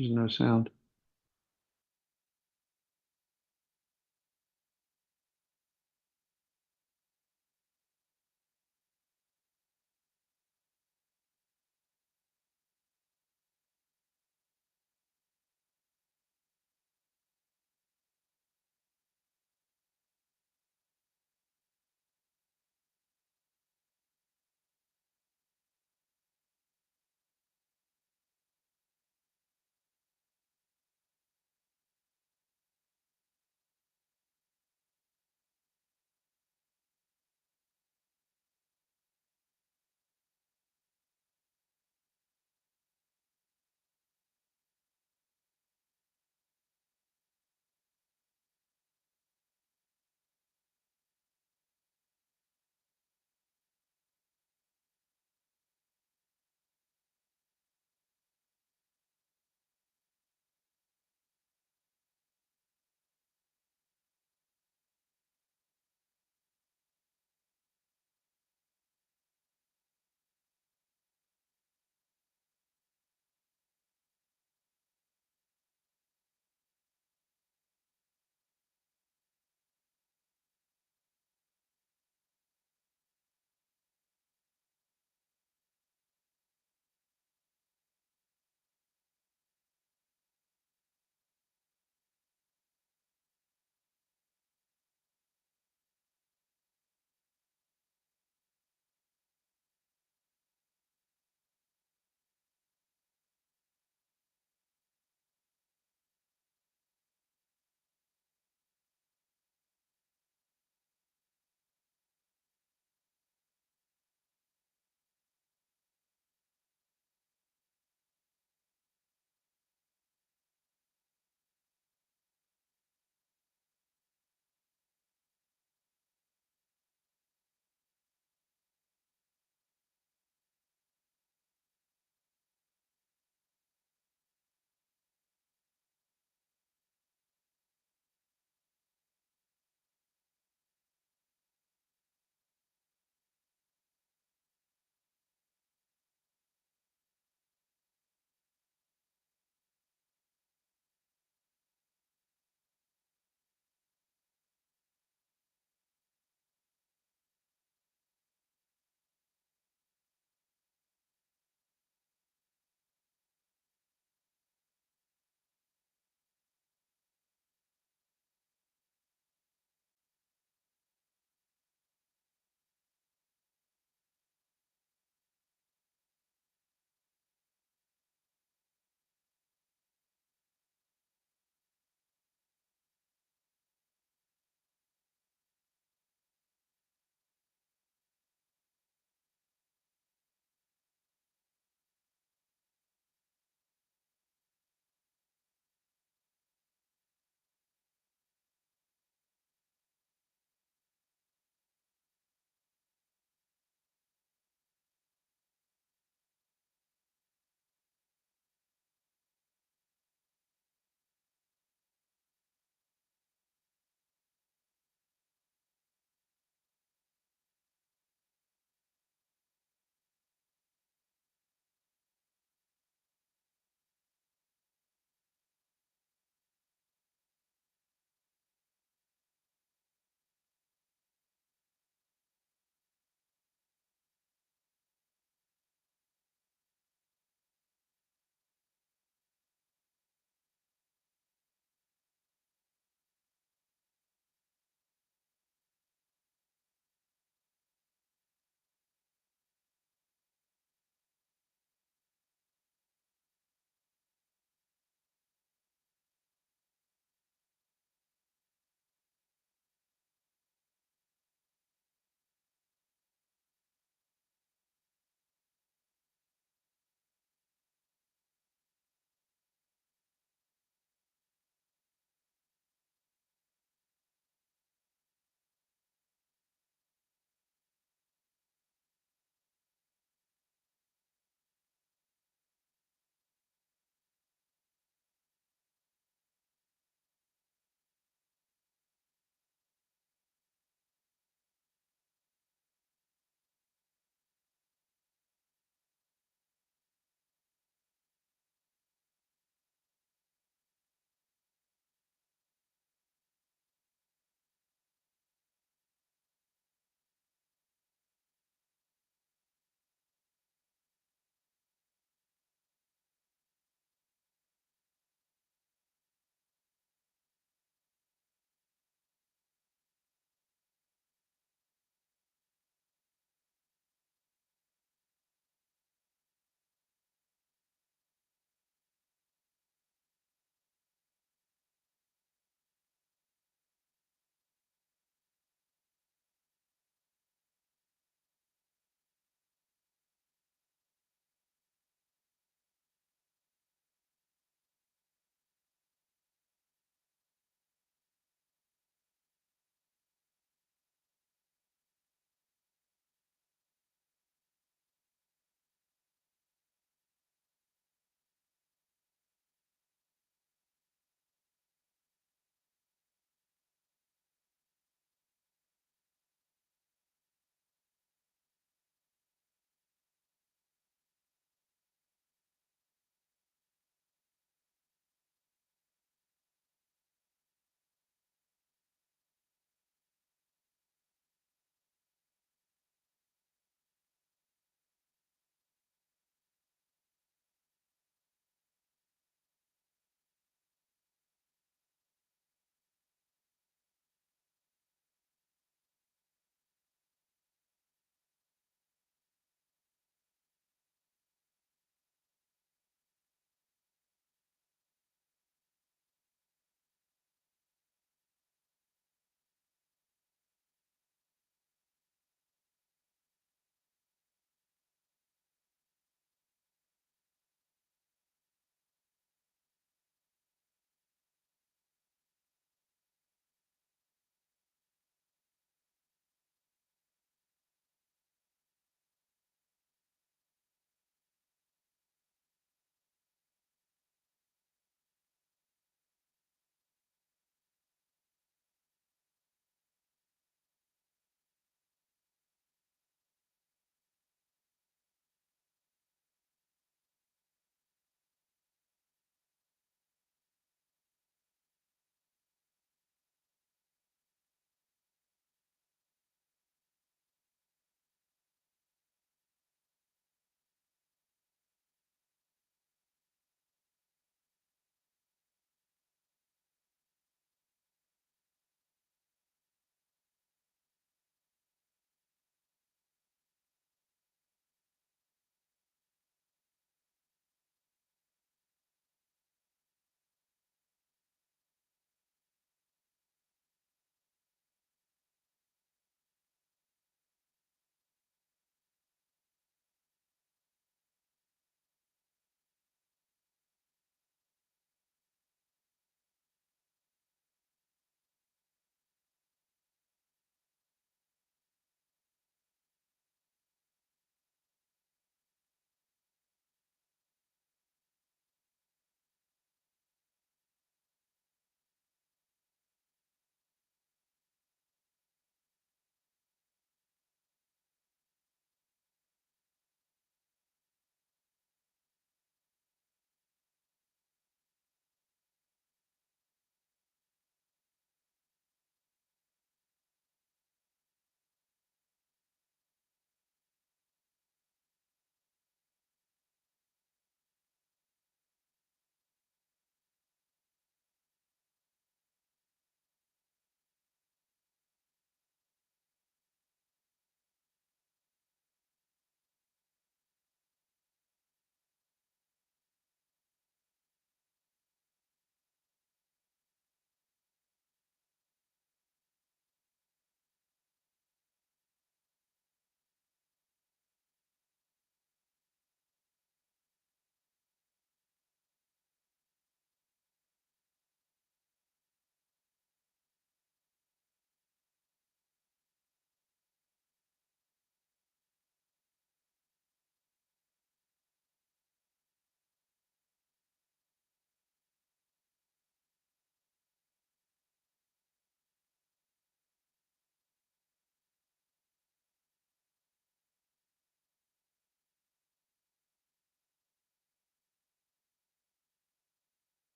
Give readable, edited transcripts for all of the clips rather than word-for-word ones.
There's no sound.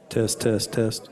Test, test, test.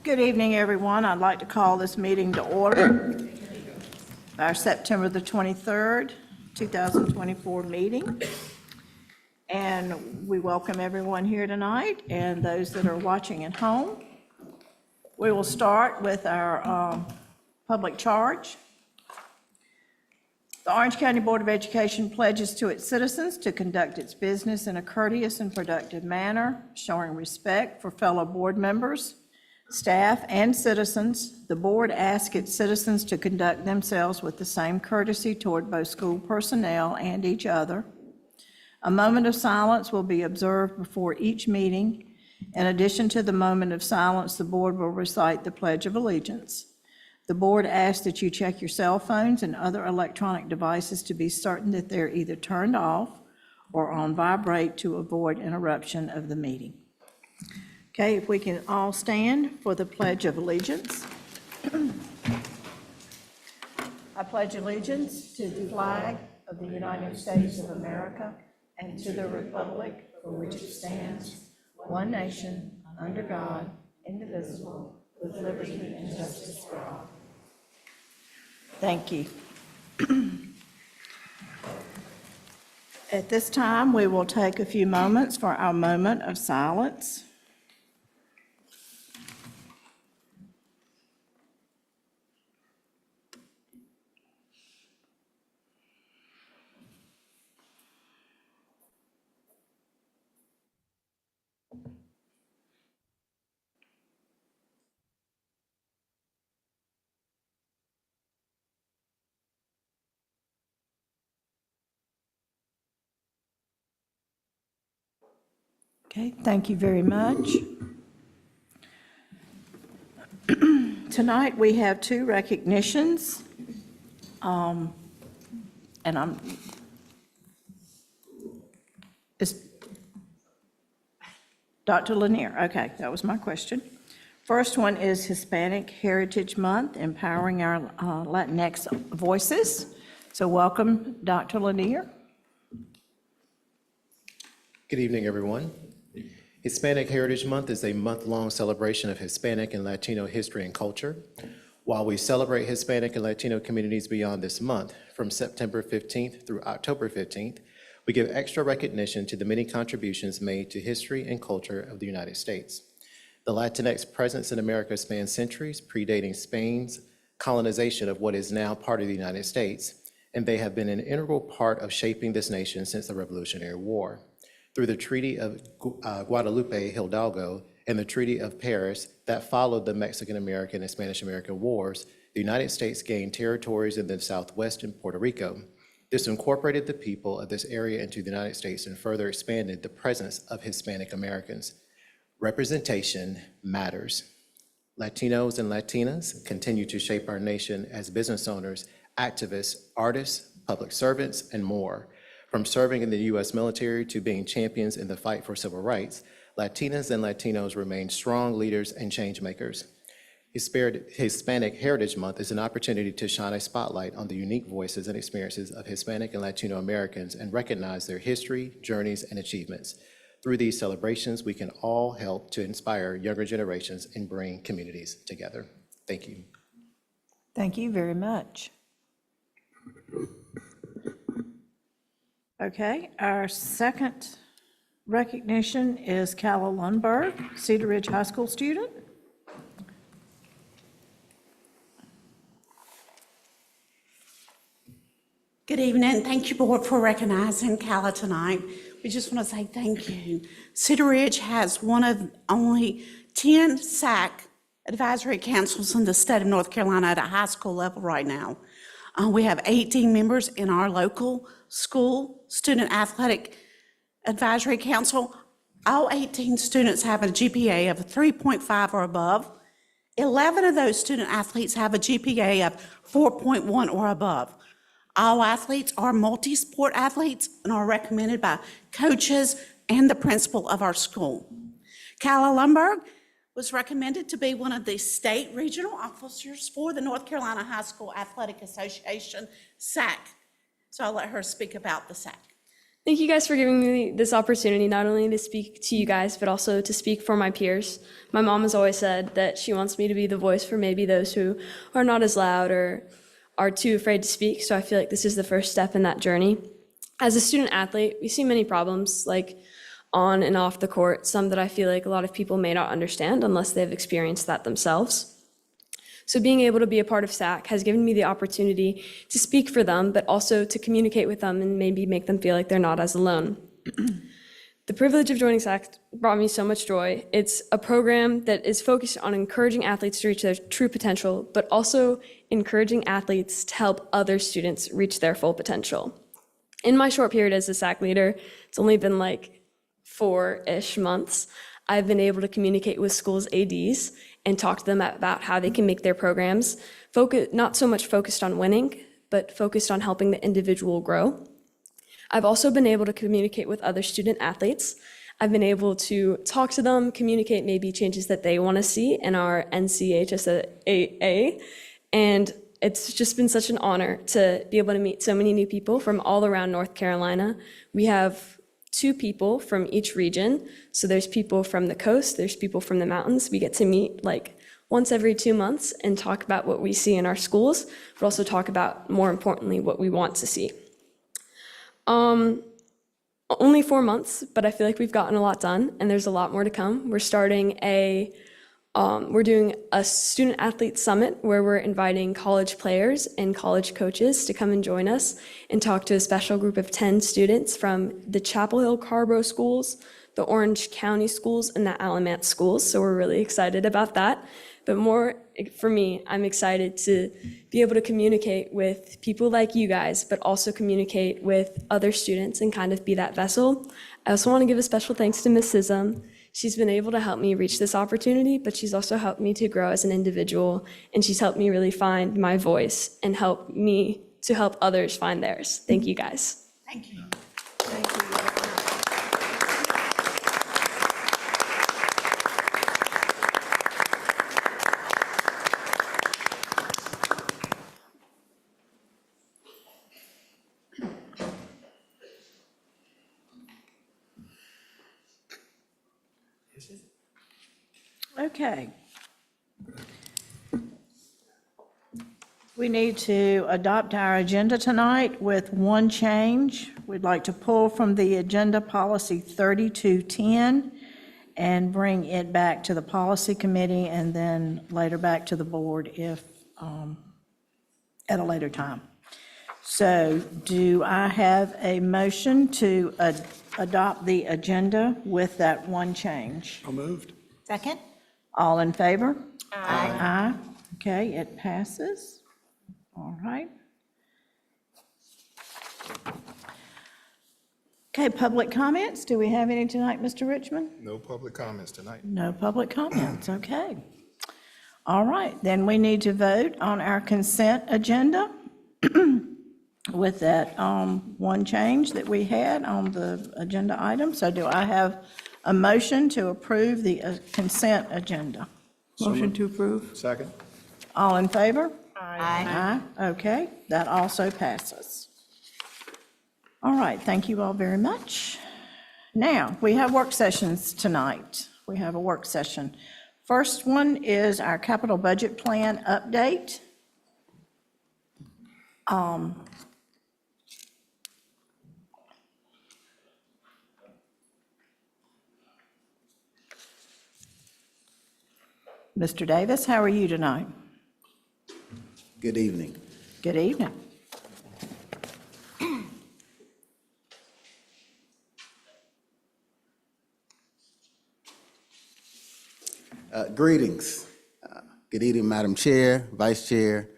Good evening, everyone. I'd like to call this meeting to order. Our September the 23rd, 2024 meeting. And we welcome everyone here tonight and those that are watching at home. We will start with our public charge. The Orange County Board of Education pledges to its citizens to conduct its business in a courteous and productive manner, showing respect for fellow board members, staff, and citizens. The board asks its citizens to conduct themselves with the same courtesy toward both school personnel and each other. A moment of silence will be observed before each meeting. In addition to the moment of silence, the board will recite the Pledge of Allegiance. The board asks that you check your cell phones and other electronic devices to be certain that they're either turned off or on vibrate to avoid interruption of the meeting. Okay, if we can all stand for the Pledge of Allegiance. I pledge allegiance to the flag of the United States of America and to the republic for which it stands, one nation, under God, indivisible, with liberty and justice for all. Thank you. At this time, we will take a few moments for our moment of silence. Okay, thank you very much. Tonight, we have two recognitions. Is Dr. Lanier, okay, that was my question. First one is Hispanic Heritage Month, empowering our Latinx voices. So welcome, Dr. Lanier. Good evening, everyone. Hispanic Heritage Month is a month-long celebration of Hispanic and Latino history and culture. While we celebrate Hispanic and Latino communities beyond this month, from September 15th through October 15th, we give extra recognition to the many contributions made to history and culture of the United States. The Latinx presence in America spans centuries, predating Spain's colonization of what is now part of the United States, and they have been an integral part of shaping this nation since the Revolutionary War. Through the Treaty of Guadalupe Hidalgo and the Treaty of Paris that followed the Mexican-American and Spanish-American Wars, the United States gained territories in the Southwest and Puerto Rico. This incorporated the people of this area into the United States and further expanded the presence of Hispanic Americans. Representation matters. Latinos and Latinas continue to shape our nation as business owners, activists, artists, public servants, and more. From serving in the U.S. military to being champions in the fight for civil rights, Latinas and Latinos remain strong leaders and change makers. Hispanic Heritage Month is an opportunity to shine a spotlight on the unique voices and experiences of Hispanic and Latino Americans and recognize their history, journeys, and achievements. Through these celebrations, we can all help to inspire younger generations and bring communities together. Thank you. Thank you very much. Okay, our second recognition is Calla Lundberg, Cedar Ridge High School student. Good evening. Thank you, Board, for recognizing Calla tonight. We just want to say thank you. Cedar Ridge has one of only 10 SAC advisory councils in the state of North Carolina at a high school level right now. We have 18 members in our local school student athletic advisory council. All 18 students have a GPA of 3.5 or above. 11 of those student athletes have a GPA of 4.1 or above. All athletes are multi-sport athletes and are recommended by coaches and the principal of our school. Calla Lundberg was recommended to be one of the state regional officers for the North Carolina High School Athletic Association, SAC. So I'll let her speak about the SAC. Thank you guys for giving me this opportunity, not only to speak to you guys, but also to speak for my peers. My mom has always said that she wants me to be the voice for maybe those who are not as loud or are too afraid to speak, so I feel like this is the first step in that journey. As a student athlete, we see many problems, like on and off the court, some that I feel like a lot of people may not understand unless they've experienced that themselves. So being able to be a part of SAC has given me the opportunity to speak for them, but also to communicate with them and maybe make them feel like they're not as alone. The privilege of joining SAC brought me so much joy. It's a program that is focused on encouraging athletes to reach their true potential, but also encouraging athletes to help other students reach their full potential. In my short period as a SAC leader, it's only been like 4-ish months, I've been able to communicate with schools' ADs and talk to them about how they can make their programs not so much focused on winning, but focused on helping the individual grow. I've also been able to communicate with other student athletes. I've been able to talk to them, communicate maybe changes that they want to see in our NCHSAA, and it's just been such an honor to be able to meet so many new people from all around North Carolina. We have 2 people from each region. So there's people from the coast, there's people from the mountains. We get to meet like once every 2 months and talk about what we see in our schools, but also talk about, more importantly, what we want to see. Only 4 months, but I feel like we've gotten a lot done and there's a lot more to come. We're doing a student athlete summit where we're inviting college players and college coaches to come and join us and talk to a special group of 10 students from the Chapel Hill Carborough schools, the Orange County schools, and the Alamance schools. So we're really excited about that. But more for me, I'm excited to be able to communicate with people like you guys, but also communicate with other students and kind of be that vessel. I also want to give a special thanks to Ms. Sism. She's been able to help me reach this opportunity, but she's also helped me to grow as an individual, and she's helped me really find my voice and help me to help others find theirs. Thank you, guys. Thank you. Thank you. Okay. We need to adopt our agenda tonight with one change. We'd like to pull from the agenda policy 3210 and bring it back to the policy committee and then later back to the board if, at a later time. So do I have a motion to adopt the agenda with that one change? So moved. Second? All in favor? Aye. Aye. Okay, it passes. All right. Okay, public comments. Do we have any tonight, Mr. Richmond? No public comments tonight. No public comments, okay. All right, then we need to vote on our consent agenda with that one change that we had on the agenda item. So do I have a motion to approve the consent agenda? Motion to approve. Second? All in favor? Aye. Aye, okay, that also passes. All right, thank you all very much. Now, we have work sessions tonight. We have a work session. First one is our capital budget plan update. Mr. Davis, how are you tonight? Good evening. Good evening. Greetings. Good evening, Madam Chair, Vice Chair,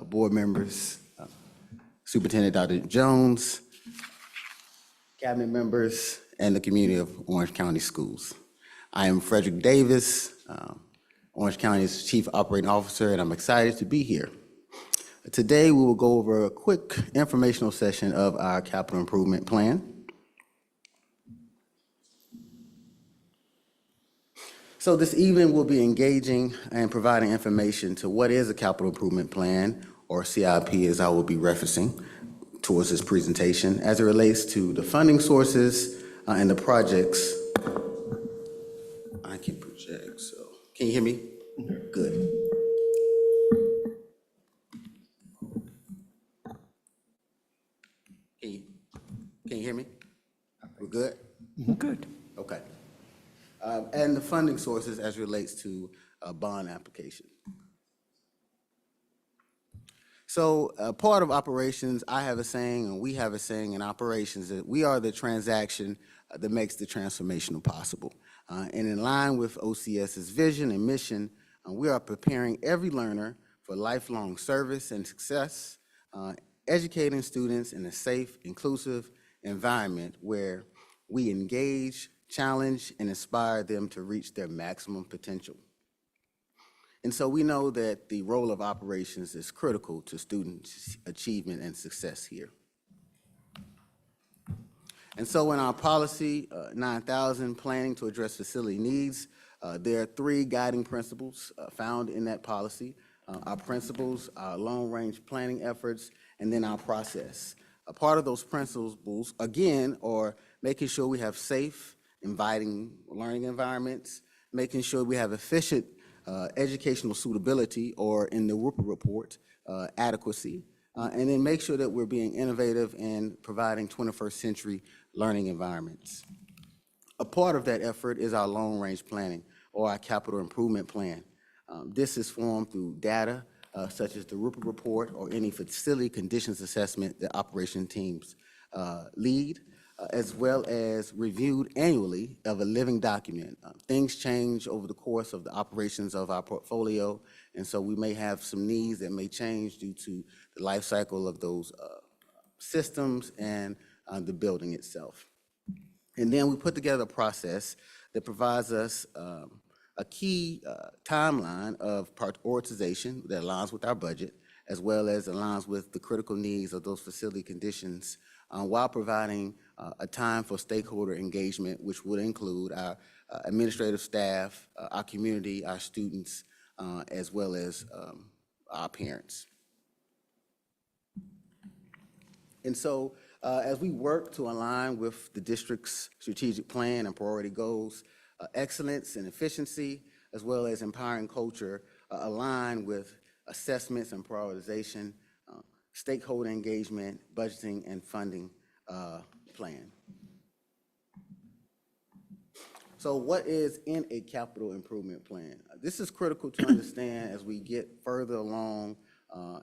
board members, Superintendent Dr. Jones, cabinet members, and the community of Orange County Schools. I am Frederick Davis, Orange County's Chief Operating Officer, and I'm excited to be here. Today, we will go over a quick informational session of our capital improvement plan. So this evening, we'll be engaging and providing information to what is a capital improvement plan, or CIP as I will be referencing, towards this presentation. As it relates to the funding sources and the projects, I can project, so, can you hear me? Good. Can you hear me? We're good? Good. Okay. And the funding sources as relates to a bond application. So part of operations, I have a saying, and we have a saying in operations, that we are the transaction that makes the transformational possible. And in line with OCS's vision and mission, we are preparing every learner for lifelong service and success, educating students in a safe, inclusive environment where we engage, challenge, and inspire them to reach their maximum potential. And so we know that the role of operations is critical to students' achievement and success here. And so in our policy 9000, planning to address facility needs, there are 3 guiding principles found in that policy. Our principles, our long-range planning efforts, and then our process. A part of those principles, again, are making sure we have safe, inviting learning environments, making sure we have efficient educational suitability, or in the Rupert report, adequacy, and then make sure that we're being innovative in providing 21st century learning environments. A part of that effort is our long-range planning, or our capital improvement plan. This is formed through data such as the Rupert report or any facility conditions assessment that operation teams lead, as well as reviewed annually of a living document. Things change over the course of the operations of our portfolio, and so we may have some needs that may change due to the life cycle of those systems and the building itself. And then we put together a process that provides us a key timeline of prioritization that aligns with our budget, as well as aligns with the critical needs of those facility conditions, while providing a time for stakeholder engagement, which would include our administrative staff, our community, our students, as well as our parents. And so as we work to align with the district's strategic plan and priority goals, excellence and efficiency, as well as empowering culture, align with assessments and prioritization, stakeholder engagement, budgeting, and funding plan. So what is in a capital improvement plan? This is critical to understand as we get further along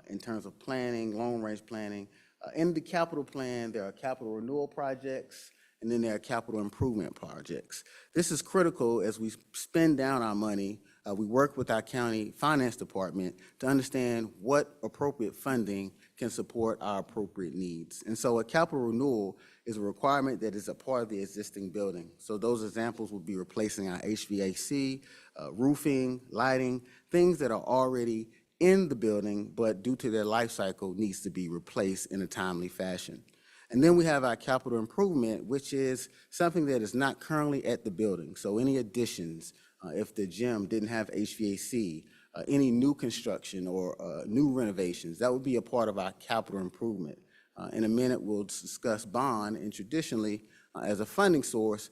in terms of planning, long-range planning. In the capital plan, there are capital renewal projects, and then there are capital improvement projects. This is critical as we spend down our money. We work with our county finance department to understand what appropriate funding can support our appropriate needs. And so a capital renewal is a requirement that is a part of the existing building. So those examples would be replacing our HVAC, roofing, lighting, things that are already in the building, but due to their life cycle needs to be replaced in a timely fashion. And then we have our capital improvement, which is something that is not currently at the building. So any additions, if the gym didn't have HVAC, any new construction or new renovations, that would be a part of our capital improvement. In a minute, we'll discuss bond, and traditionally, as a funding source,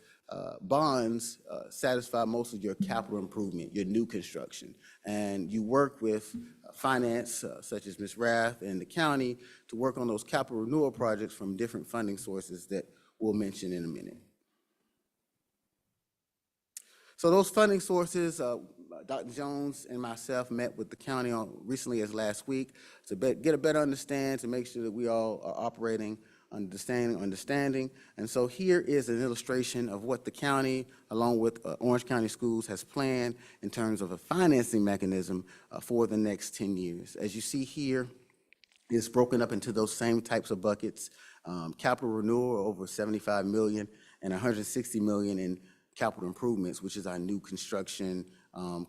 bonds satisfy most of your capital improvement, your new construction. And you work with finance, such as Ms. Rath and the county, to work on those capital renewal projects from different funding sources that we'll mention in a minute. So those funding sources, Dr. Jones and myself met with the county recently as last week to get a better understanding, to make sure that we all are operating understanding. And so here is an illustration of what the county, along with Orange County Schools, has planned in terms of a financing mechanism for the next 10 years. As you see here, it's broken up into those same types of buckets. Capital renewal over $75 million and $160 million in capital improvements, which is our new construction,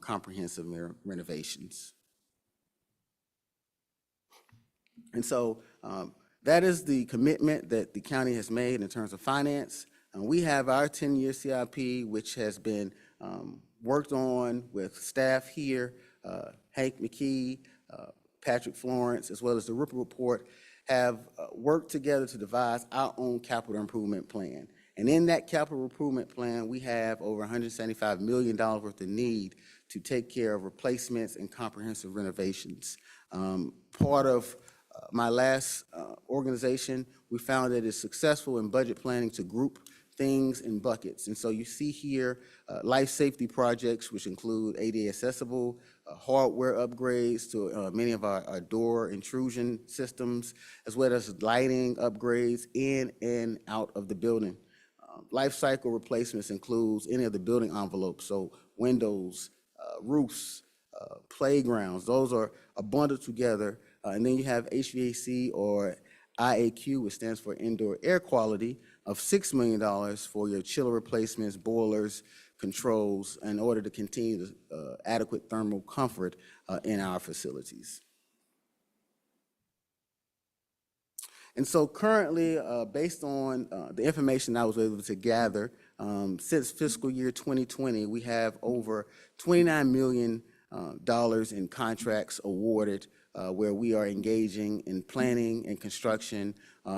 comprehensive renovations. And so that is the commitment that the county has made in terms of finance. We have our 10-year CIP, which has been worked on with staff here, Hank McKee, Patrick Florence, as well as the Ripple Report. have worked together to devise our own capital improvement plan. And in that capital improvement plan, we have over $175 million worth of need to take care of replacements and comprehensive renovations. Part of my last organization, we found that it's successful in budget planning to group things in buckets. And so you see here life safety projects, which include ADA accessible, hardware upgrades to many of our door intrusion systems, as well as lighting upgrades in and out of the building. Life cycle replacements includes any of the building envelopes, so windows, roofs, playgrounds. Those are bundled together. And then you have HVAC or IAQ, which stands for indoor air quality, of $6 million for your chiller replacements, boilers, controls, in order to continue the adequate thermal comfort in our facilities. And so currently, based on the information I was able to gather, since fiscal year 2020, we have over $29 million in contracts awarded where we are engaging in planning and construction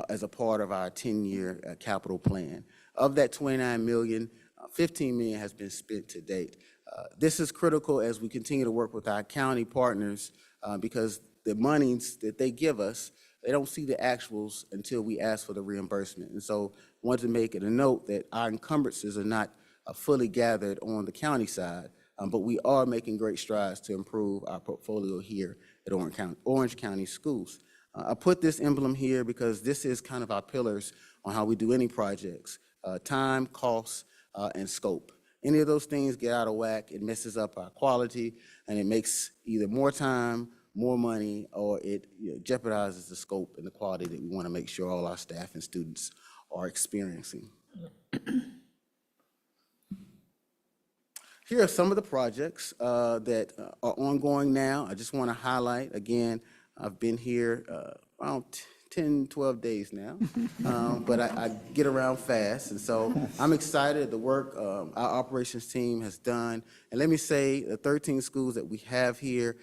as a part of our 10-year capital plan. Of that $29 million, $15 million has been spent to date. This is critical as we continue to work with our county partners because the monies that they give us, they don't see the actuals until we ask for the reimbursement. And so I wanted to make it a note that our encumbrances are not fully gathered on the county side, but we are making great strides to improve our portfolio here at Orange County Schools. I put this emblem here because this is kind of our pillars on how we do any projects: time, cost, and scope. Any of those things get out of whack, it messes up our quality, and it makes either more time, more money, or it jeopardizes the scope and the quality that we want to make sure all our staff and students are experiencing. Here are some of the projects that are ongoing now. I just want to highlight, again, I've been here around 10, 12 days now, but I get around fast, and so I'm excited at the work our operations team has done. And let me say, the 13 schools that we have here,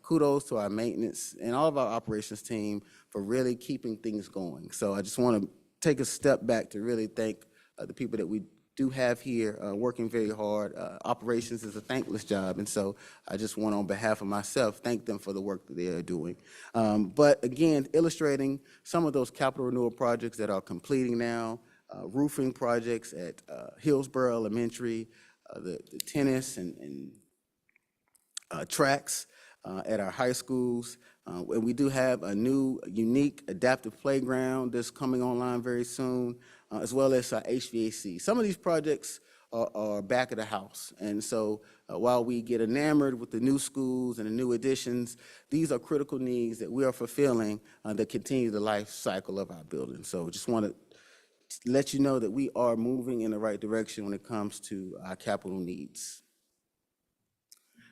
kudos to our maintenance and all of our operations team for really keeping things going. So I just want to take a step back to really thank the people that we do have here working very hard. Operations is a thankless job, and so I just want, on behalf of myself, thank them for the work that they are doing. But again, illustrating some of those capital renewal projects that are completing now, roofing projects at Hillsborough Elementary, the tennis and tracks at our high schools. And we do have a new, unique, adaptive playground that's coming online very soon, as well as our HVAC. Some of these projects are back of the house. And so while we get enamored with the new schools and the new additions, these are critical needs that we are fulfilling that continue the life cycle of our building. So just want to let you know that we are moving in the right direction when it comes to our capital needs.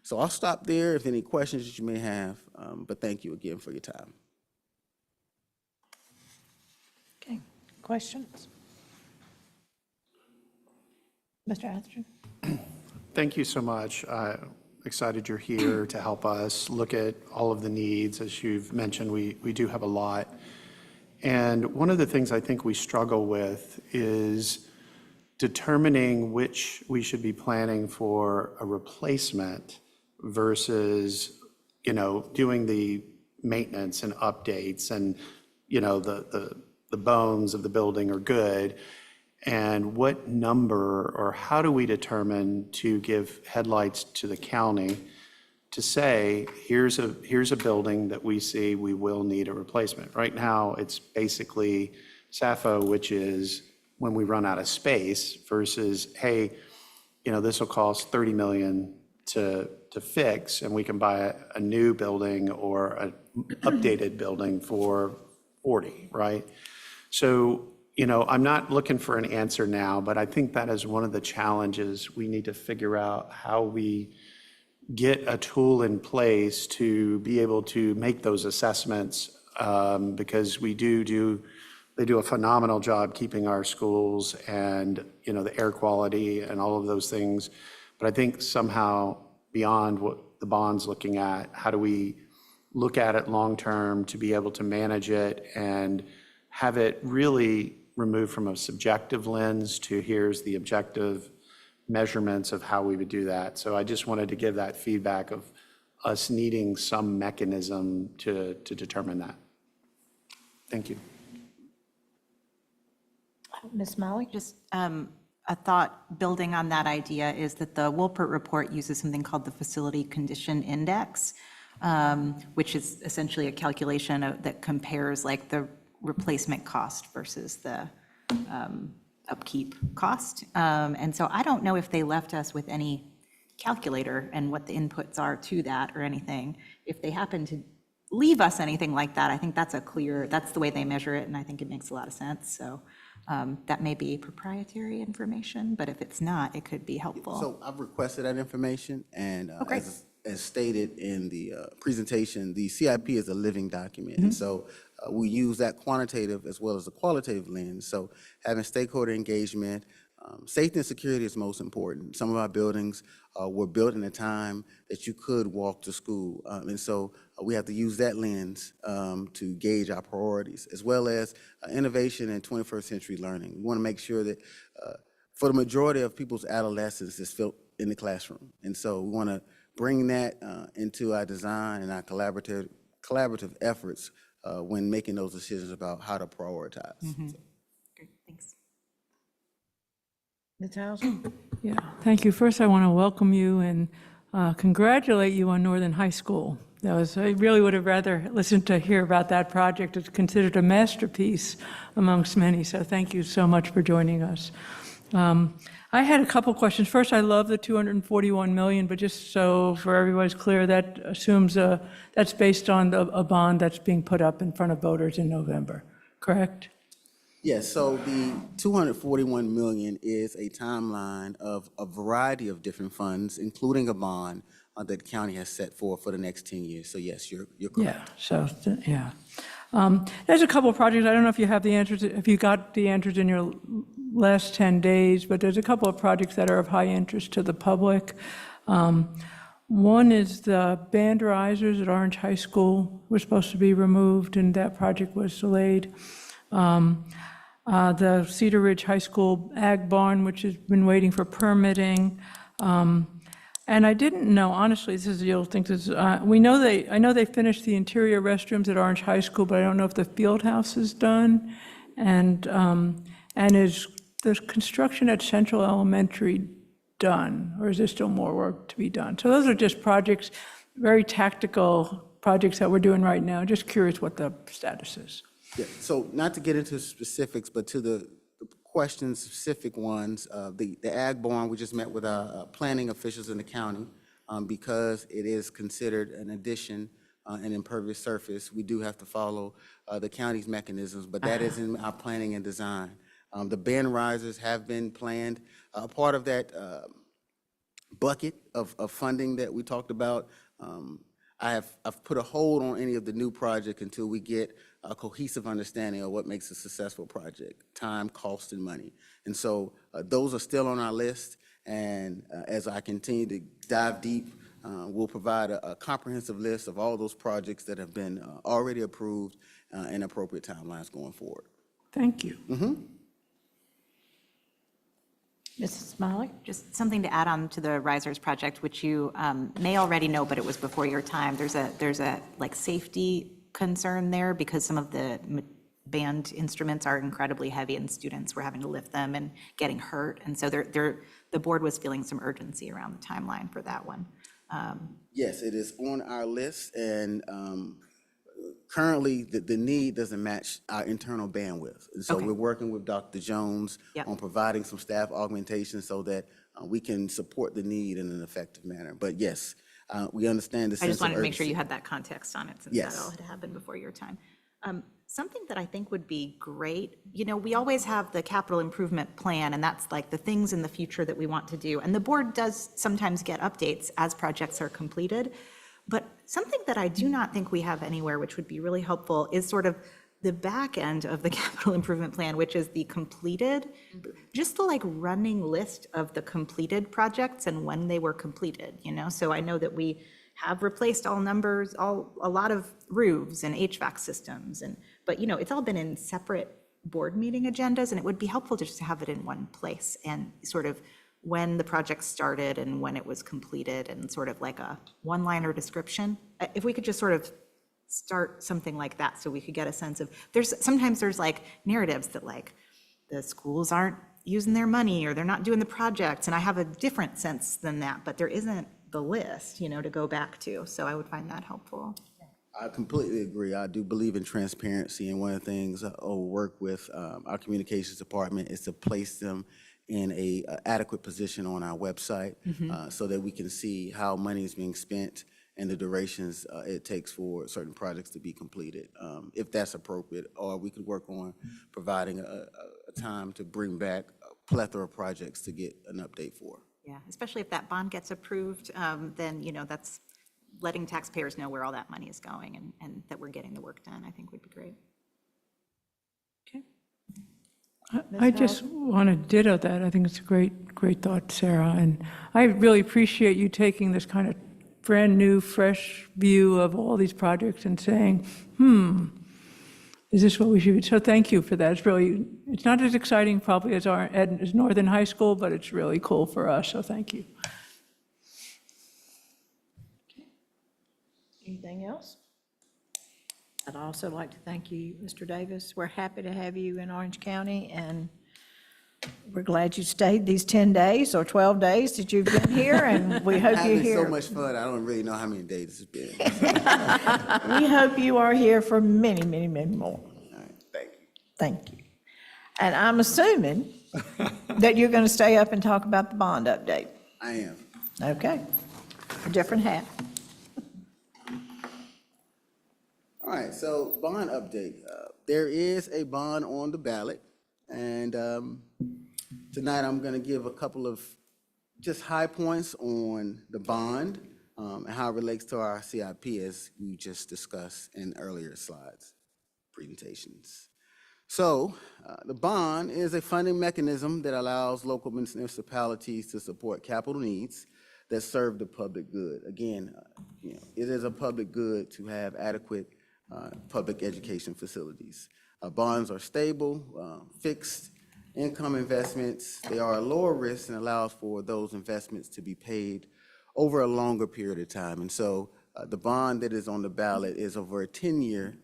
So I'll stop there if any questions that you may have, but thank you again for your time. Okay, questions? Mr. Atherton? Thank you so much. Excited you're here to help us look at all of the needs. As you've mentioned, we do have a lot. And one of the things I think we struggle with is determining which we should be planning for a replacement versus, doing the maintenance and updates and, the bones of the building are good. And what number or how do we determine to give headlights to the county to say, here's a building that we see we will need a replacement? Right now, it's basically SAFO, which is when we run out of space, versus, hey, this will cost $30 million to fix, and we can buy a new building or an updated building for 40, right? So, I'm not looking for an answer now, but I think that is one of the challenges. We need to figure out how we get a tool in place to be able to make those assessments, because they do a phenomenal job keeping our schools and, the air quality and all of those things. But I think somehow beyond what the bond's looking at, how do we look at it long-term, to be able to manage it and have it really removed from a subjective lens to here's the objective measurements of how we would do that. So I just wanted to give that feedback of us needing some mechanism to determine that. Thank you. Ms. Smiley? Just a thought building on that idea is that the Wolpert report uses something called the Facility Condition Index, which is essentially a calculation that compares like the replacement cost versus the upkeep cost. And so I don't know if they left us with any calculator and what the inputs are to that or anything. If they happen to leave us anything like that, I think that's that's the way they measure it, and I think it makes a lot of sense. So that may be proprietary information, but if it's not, it could be helpful. So I've requested that information, and as stated in the presentation, the CIP is a living document. And so we use that quantitative as well as the qualitative lens. So having stakeholder engagement, safety and security is most important. Some of our buildings were built in a time that you could walk to school. And so we have to use that lens to gauge our priorities, as well as innovation and 21st century learning. We want to make sure that for the majority of people's adolescence is felt in the classroom. And so we want to bring that into our design and our collaborative efforts when making those decisions about how to prioritize. So. Great, thanks. Ms. Hauser? Yeah, thank you. First, I want to welcome you and congratulate you on Northern High School. I really would have rather listened to hear about that project. It's considered a masterpiece amongst many, so thank you so much for joining us. I had a couple questions. First, I love the $241 million, but just so for everybody's clear, that assumes that's based on a bond that's being put up in front of voters in November, correct? Yes, so the $241 million is a timeline of a variety of different funds, including a bond that the county has set for the next 10 years. So yes, you're correct. Yeah, so, yeah. There's a couple of projects, I don't know if you have the answers, if you got the answers in your last 10 days, but there's a couple of projects that are of high interest to the public. One is the band risers at Orange High School were supposed to be removed, and that project was delayed. The Cedar Ridge High School Ag Barn, which has been waiting for permitting. And I didn't know, honestly, this is, you'll think this, I know they finished the interior restrooms at Orange High School, but I don't know if the field house is done. And is the construction at Central Elementary done, or is there still more work to be done? So those are just projects, very tactical projects that we're doing right now. Just curious what the status is. Yeah, so not to get into specifics, but to the questions, specific ones, the Ag Barn, we just met with our planning officials in the county because it is considered an addition, an impervious surface. We do have to follow the county's mechanisms, but that is in our planning and design. The band risers have been planned. A part of that bucket of funding that we talked about, I've put a hold on any of the new projects until we get a cohesive understanding of what makes a successful project, time, cost, and money. And so those are still on our list, and as I continue to dive deep, we'll provide a comprehensive list of all those projects that have been already approved and appropriate timelines going forward. Thank you. Mrs. Smiley? Just something to add on to the Risers project, which you may already know, but it was before your time. There's a like safety concern there because some of the band instruments are incredibly heavy and students were having to lift them and getting hurt. And so the board was feeling some urgency around the timeline for that one. Yes, it is on our list, and currently the need doesn't match our internal bandwidth. And so we're working with Dr. Jones on providing some staff augmentation so that we can support the need in an effective manner. But yes, we understand the sense of urgency. I just wanted to make sure you had that context on it since Yes. that all had happened before your time. Something that I think would be great, we always have the capital improvement plan, and that's like the things in the future that we want to do. And the board does sometimes get updates as projects are completed. But something that I do not think we have anywhere, which would be really helpful, is sort of the back end of the capital improvement plan, which is the completed, just the like running list of the completed projects and when they were completed, So I know that we have replaced a lot of roofs and HVAC systems. But, it's all been in separate board meeting agendas, and it would be helpful to just have it in one place and sort of when the project started and when it was completed and sort of like a one-liner description. If we could just sort of start something like that so we could get a sense of, sometimes there's like narratives that like the schools aren't using their money or they're not doing the projects, and I have a different sense than that, but there isn't the list, to go back to. So I would find that helpful. I completely agree. I do believe in transparency, and one of the things I'll work with our communications department is to place them in a adequate position on our website so that we can see how money is being spent and the durations it takes for certain projects to be completed, if that's appropriate. Or we could work on providing a time to bring back a plethora of projects to get an update for. Yeah, especially if that bond gets approved, then, that's letting taxpayers know where all that money is going and that we're getting the work done, I think would be great. I just want to ditto that. I think it's a great thought, Sarah. And I really appreciate you taking this kind of brand-new, fresh view of all these projects and saying, is this what we should do? So thank you for that. It's not as exciting probably as Northern High School, but it's really cool for us, so thank you. Anything else? I'd also like to thank you, Mr. Davis. We're happy to have you in Orange County, and we're glad you stayed these 10 days or 12 days that you've been here, and we hope you're Having here. so much fun, I don't really know how many days it's been. We hope you are here for many, many, many more. All right, thank you. Thank you. And I'm assuming that you're going to stay up and talk about the bond update. I am. Okay. A different hat. All right, so bond update. There is a bond on the ballot, and tonight I'm going to give a couple of just high points on the bond and how it relates to our CIP, as we just discussed in earlier slides, presentations. So the bond is a funding mechanism that allows local municipalities to support capital needs that serve the public good. Again, it is a public good to have adequate public education facilities. Bonds are stable, fixed income investments. They are a lower risk and allows for those investments to be paid over a longer period of time. And so the bond that is on the ballot is over a 10-year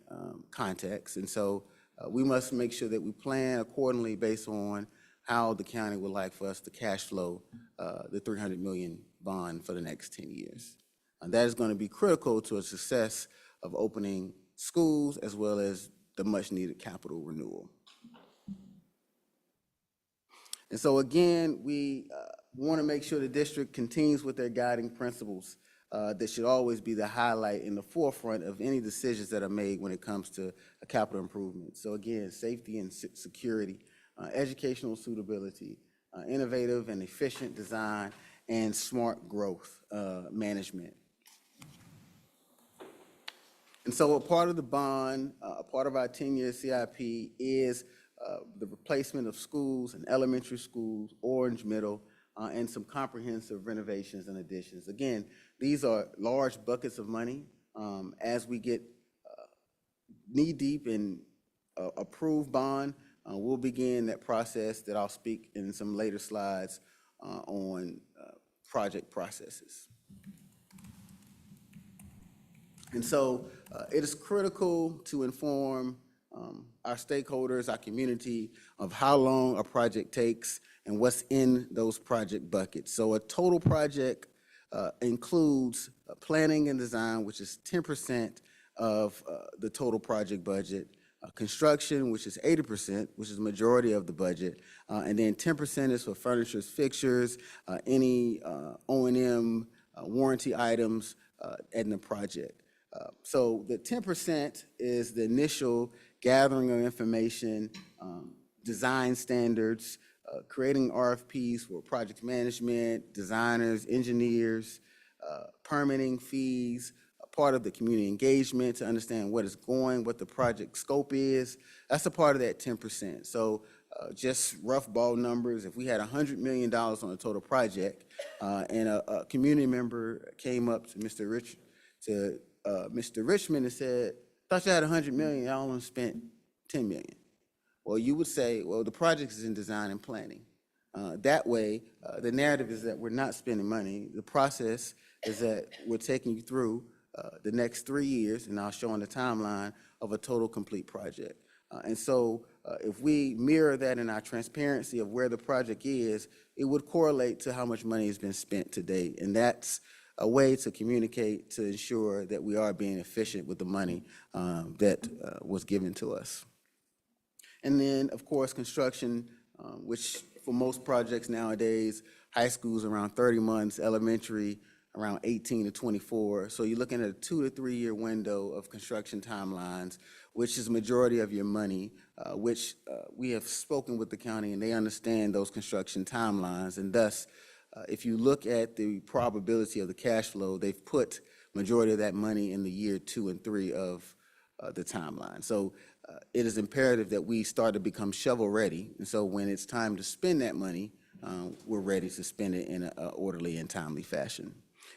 context. And so we must make sure that we plan accordingly based on how the county would like for us to cash flow the $300 million bond for the next 10 years. And that is going to be critical to a success of opening schools as well as the much-needed capital renewal. And so again, we want to make sure the district continues with their guiding principles that should always be the highlight in the forefront of any decisions that are made when it comes to a capital improvement. So again, safety and security, educational suitability, innovative and efficient design, and smart growth management. And so a part of the bond, a part of our 10-year CIP is the replacement of schools and elementary schools, Orange Middle, and some comprehensive renovations and additions. Again, these are large buckets of money. As we get knee-deep in approved bond, we'll begin that process that I'll speak in some later slides on project processes. And so it is critical to inform our stakeholders, our community, of how long a project takes and what's in those project buckets. So a total project includes planning and design, which is 10% of the total project budget, construction, which is 80%, which is the majority of the budget, and then 10% is for furnitures, fixtures, any O&M warranty items in the project. So the 10% is the initial gathering of information, design standards, creating RFPs for project management, designers, engineers, permitting fees, part of the community engagement to understand what is going, what the project scope is. That's a part of that 10%. So just rough ball numbers, if we had $100 million on a total project and a community member came up to Mr. to Mr. Richmond and said, thought you had 100 million, y'all only spent 10 million. Well, you would say, well, the project is in design and planning. That way, the narrative is that we're not spending money. The process is that we're taking you through the next 3 years, and I'll show on the timeline of a total complete project. And so if we mirror that in our transparency of where the project is, it would correlate to how much money has been spent to date. And that's a way to communicate to ensure that we are being efficient with the money that was given to us. And then, of course, construction, which for most projects nowadays, high school's around 30 months, elementary around 18 to 24. So you're looking at a 2 to 3 year window of construction timelines, which is majority of your money, which we have spoken with the county and they understand those construction timelines. And thus, if you look at the probability of the cash flow, they've put majority of that money in the year 2 and 3 of the timeline. So it is imperative that we start to become shovel ready. And so when it's time to spend that money, we're ready to spend it in an orderly and timely fashion.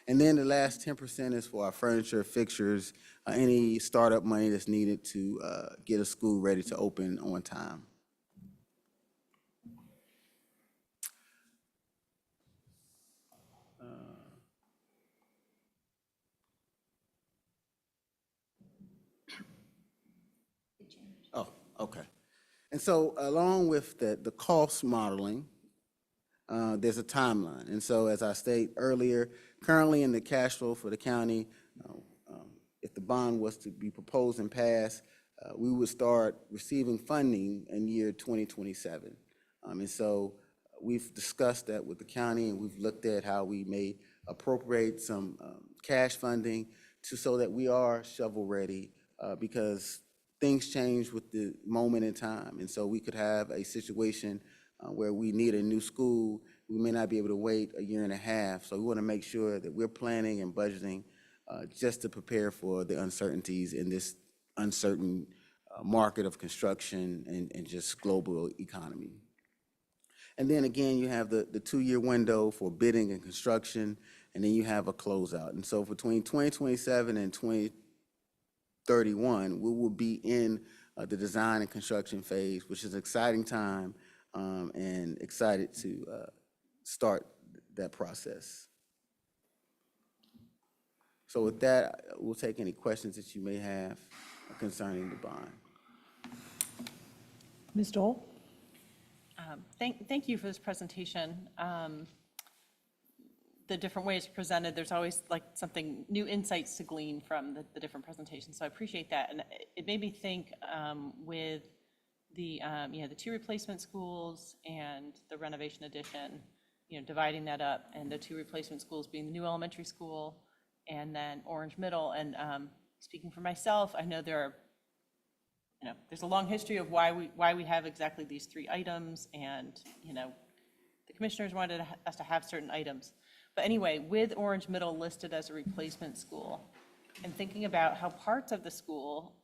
And then the last 10% is for our furniture, fixtures, any startup money that's needed to get a school ready to open on time. Oh, okay. And so along with the cost modeling, there's a timeline. And so as I stated earlier, currently in the cash flow for the county, if the bond was to be proposed and passed, we would start receiving funding in year 2027. And so we've discussed that with the county and we've looked at how we may appropriate some cash funding so that we are shovel ready because things change with the moment in time. And so we could have a situation where we need a new school. We may not be able to wait a year and a half. So we want to make sure that we're planning and budgeting just to prepare for the uncertainties in this uncertain market of construction and just global economy. And then again, you have the 2 year window for bidding and construction, and then you have a closeout. And so between 2027 and 2031, we will be in the design and construction phase, which is an exciting time and excited to start that process. So with that, we'll take any questions that you may have concerning the bond. Ms. Dole? Thank you for this presentation. The different ways presented, there's always like something, new insights to glean from the different presentations. So I appreciate that. And it made me think with the 2 replacement schools and the renovation addition, dividing that up and the 2 replacement schools being the new elementary school and then Orange Middle. And speaking for myself, I know there's a long history of why we have exactly these 3 items, and the commissioners wanted us to have certain items. But anyway, with Orange Middle listed as a replacement school, and thinking about how parts of the school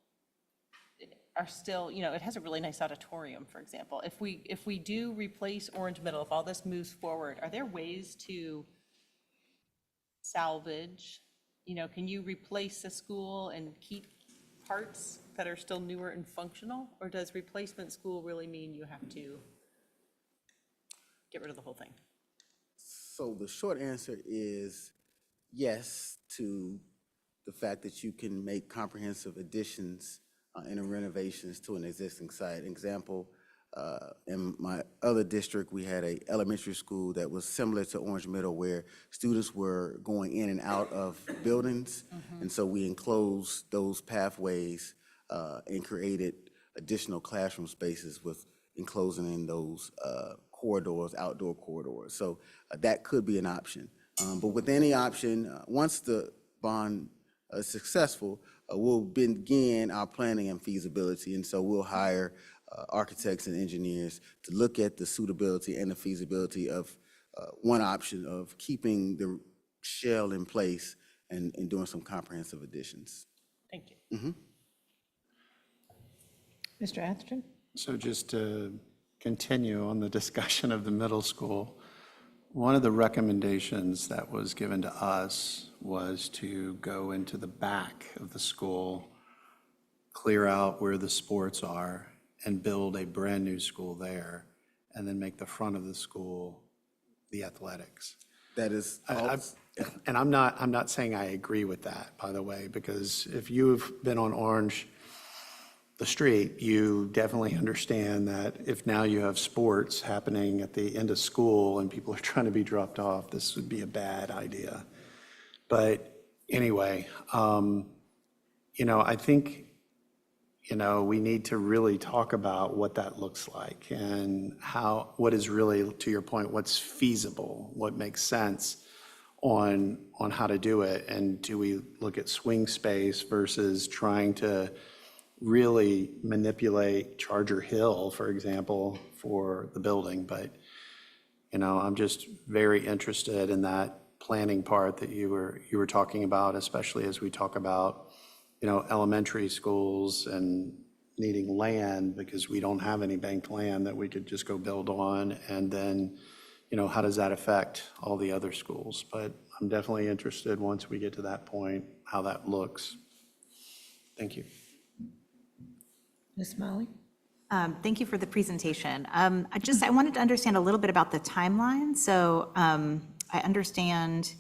are still, it has a really nice auditorium, for example. If we do replace Orange Middle, if all this moves forward, are there ways to salvage? Can you replace a school and keep parts that are still newer and functional? Or does replacement school really mean you have to get rid of the whole thing? So the short answer is yes to the fact that you can make comprehensive additions and renovations to an existing site. Example, in my other district, we had an elementary school that was similar to Orange Middle where students were going in and out of buildings. And so we enclosed those pathways and created additional classroom spaces with enclosing in those corridors, outdoor corridors. So that could be an option. But with any option, once the bond is successful, we'll begin our planning and feasibility. And so we'll hire architects and engineers to look at the suitability and the feasibility of one option of keeping the shell in place and doing some comprehensive additions. Thank you. Mr. Atherton? So just to continue on the discussion of the middle school, One of the recommendations that was given to us was to go into the back of the school, clear out where the sports are, and build a brand-new school there, and then make the front of the school the athletics. That is, And I'm not saying I agree with that, by the way, because if you've been on Orange, the street, you definitely understand that if now you have sports happening at the end of school and people are trying to be dropped off, this would be a bad idea. But anyway, I think, we need to really talk about what that looks like and what is really, to your point, what's feasible, what makes sense on how to do it. And do we look at swing space versus trying to really manipulate Charger Hill, for example, for the building? But, I'm just very interested in that planning part that you were talking about, especially as we talk about, elementary schools and needing land because we don't have any banked land that we could just go build on. And then, how does that affect all the other schools? But I'm definitely interested, once we get to that point, how that looks. Thank you. Ms. Smiley? Thank you for the presentation. I wanted to understand a little bit about the timeline. So I understand,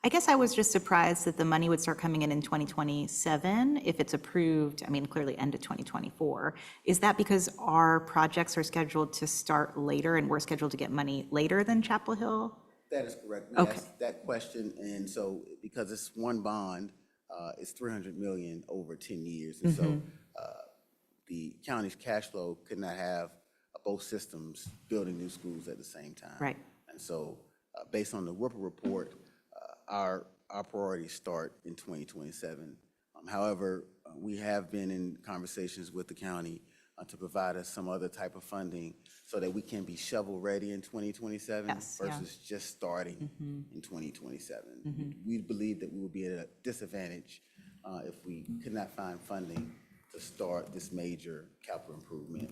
I guess I was just surprised that the money would start coming in 2027 if it's approved, clearly end of 2024. Is that because our projects are scheduled to start later and we're scheduled to get money later than Chapel Hill? that is correct. We Okay. asked that question, and so because it's one bond, it's $300 million over 10 years. And so the county's cash flow could not have both systems building new schools at the same time. Right. And so based on the Whipple report, our priorities start in 2027. However, we have been in conversations with the county to provide us some other type of funding so that we can be shovel-ready in 2027 Yes, yeah. versus just starting in 2027. We believe that we will be at a disadvantage if we could not find funding to start this major capital improvement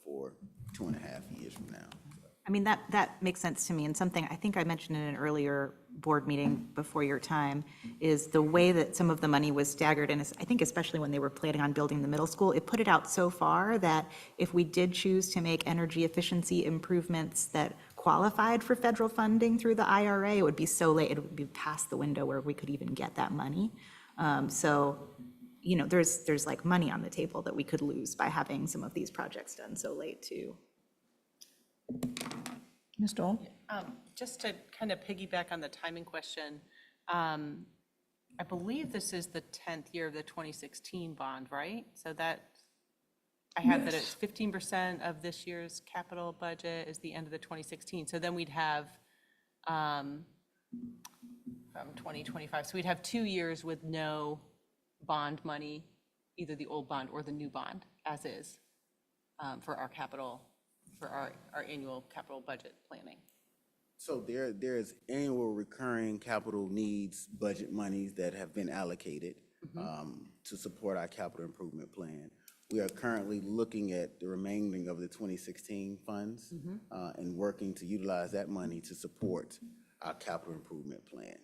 for 2.5 years from now. That makes sense to me, and something I think I mentioned in an earlier board meeting before your time is the way that some of the money was staggered, and I think especially when they were planning on building the middle school, it put it out so far that if we did choose to make energy efficiency improvements that qualified for federal funding through the IRA, it would be so late, it would be past the window where we could even get that money. There's like money on the table that we could lose by having some of these projects done so late too. Ms. Doyle? Just to kind of piggyback on the timing question, I believe this is the 10th year of the 2016 bond, right? So that, I have that it's 15% of this year's capital budget is the end of the 2016. So then we'd have from 2025. So we'd have 2 years with no bond money, either the old bond or the new bond, as is, for our capital, for our annual capital budget planning. So there's annual recurring capital needs budget monies that have been allocated to support our capital improvement plan. We are currently looking at the remaining of the 2016 funds and working to utilize that money to support our capital improvement plan.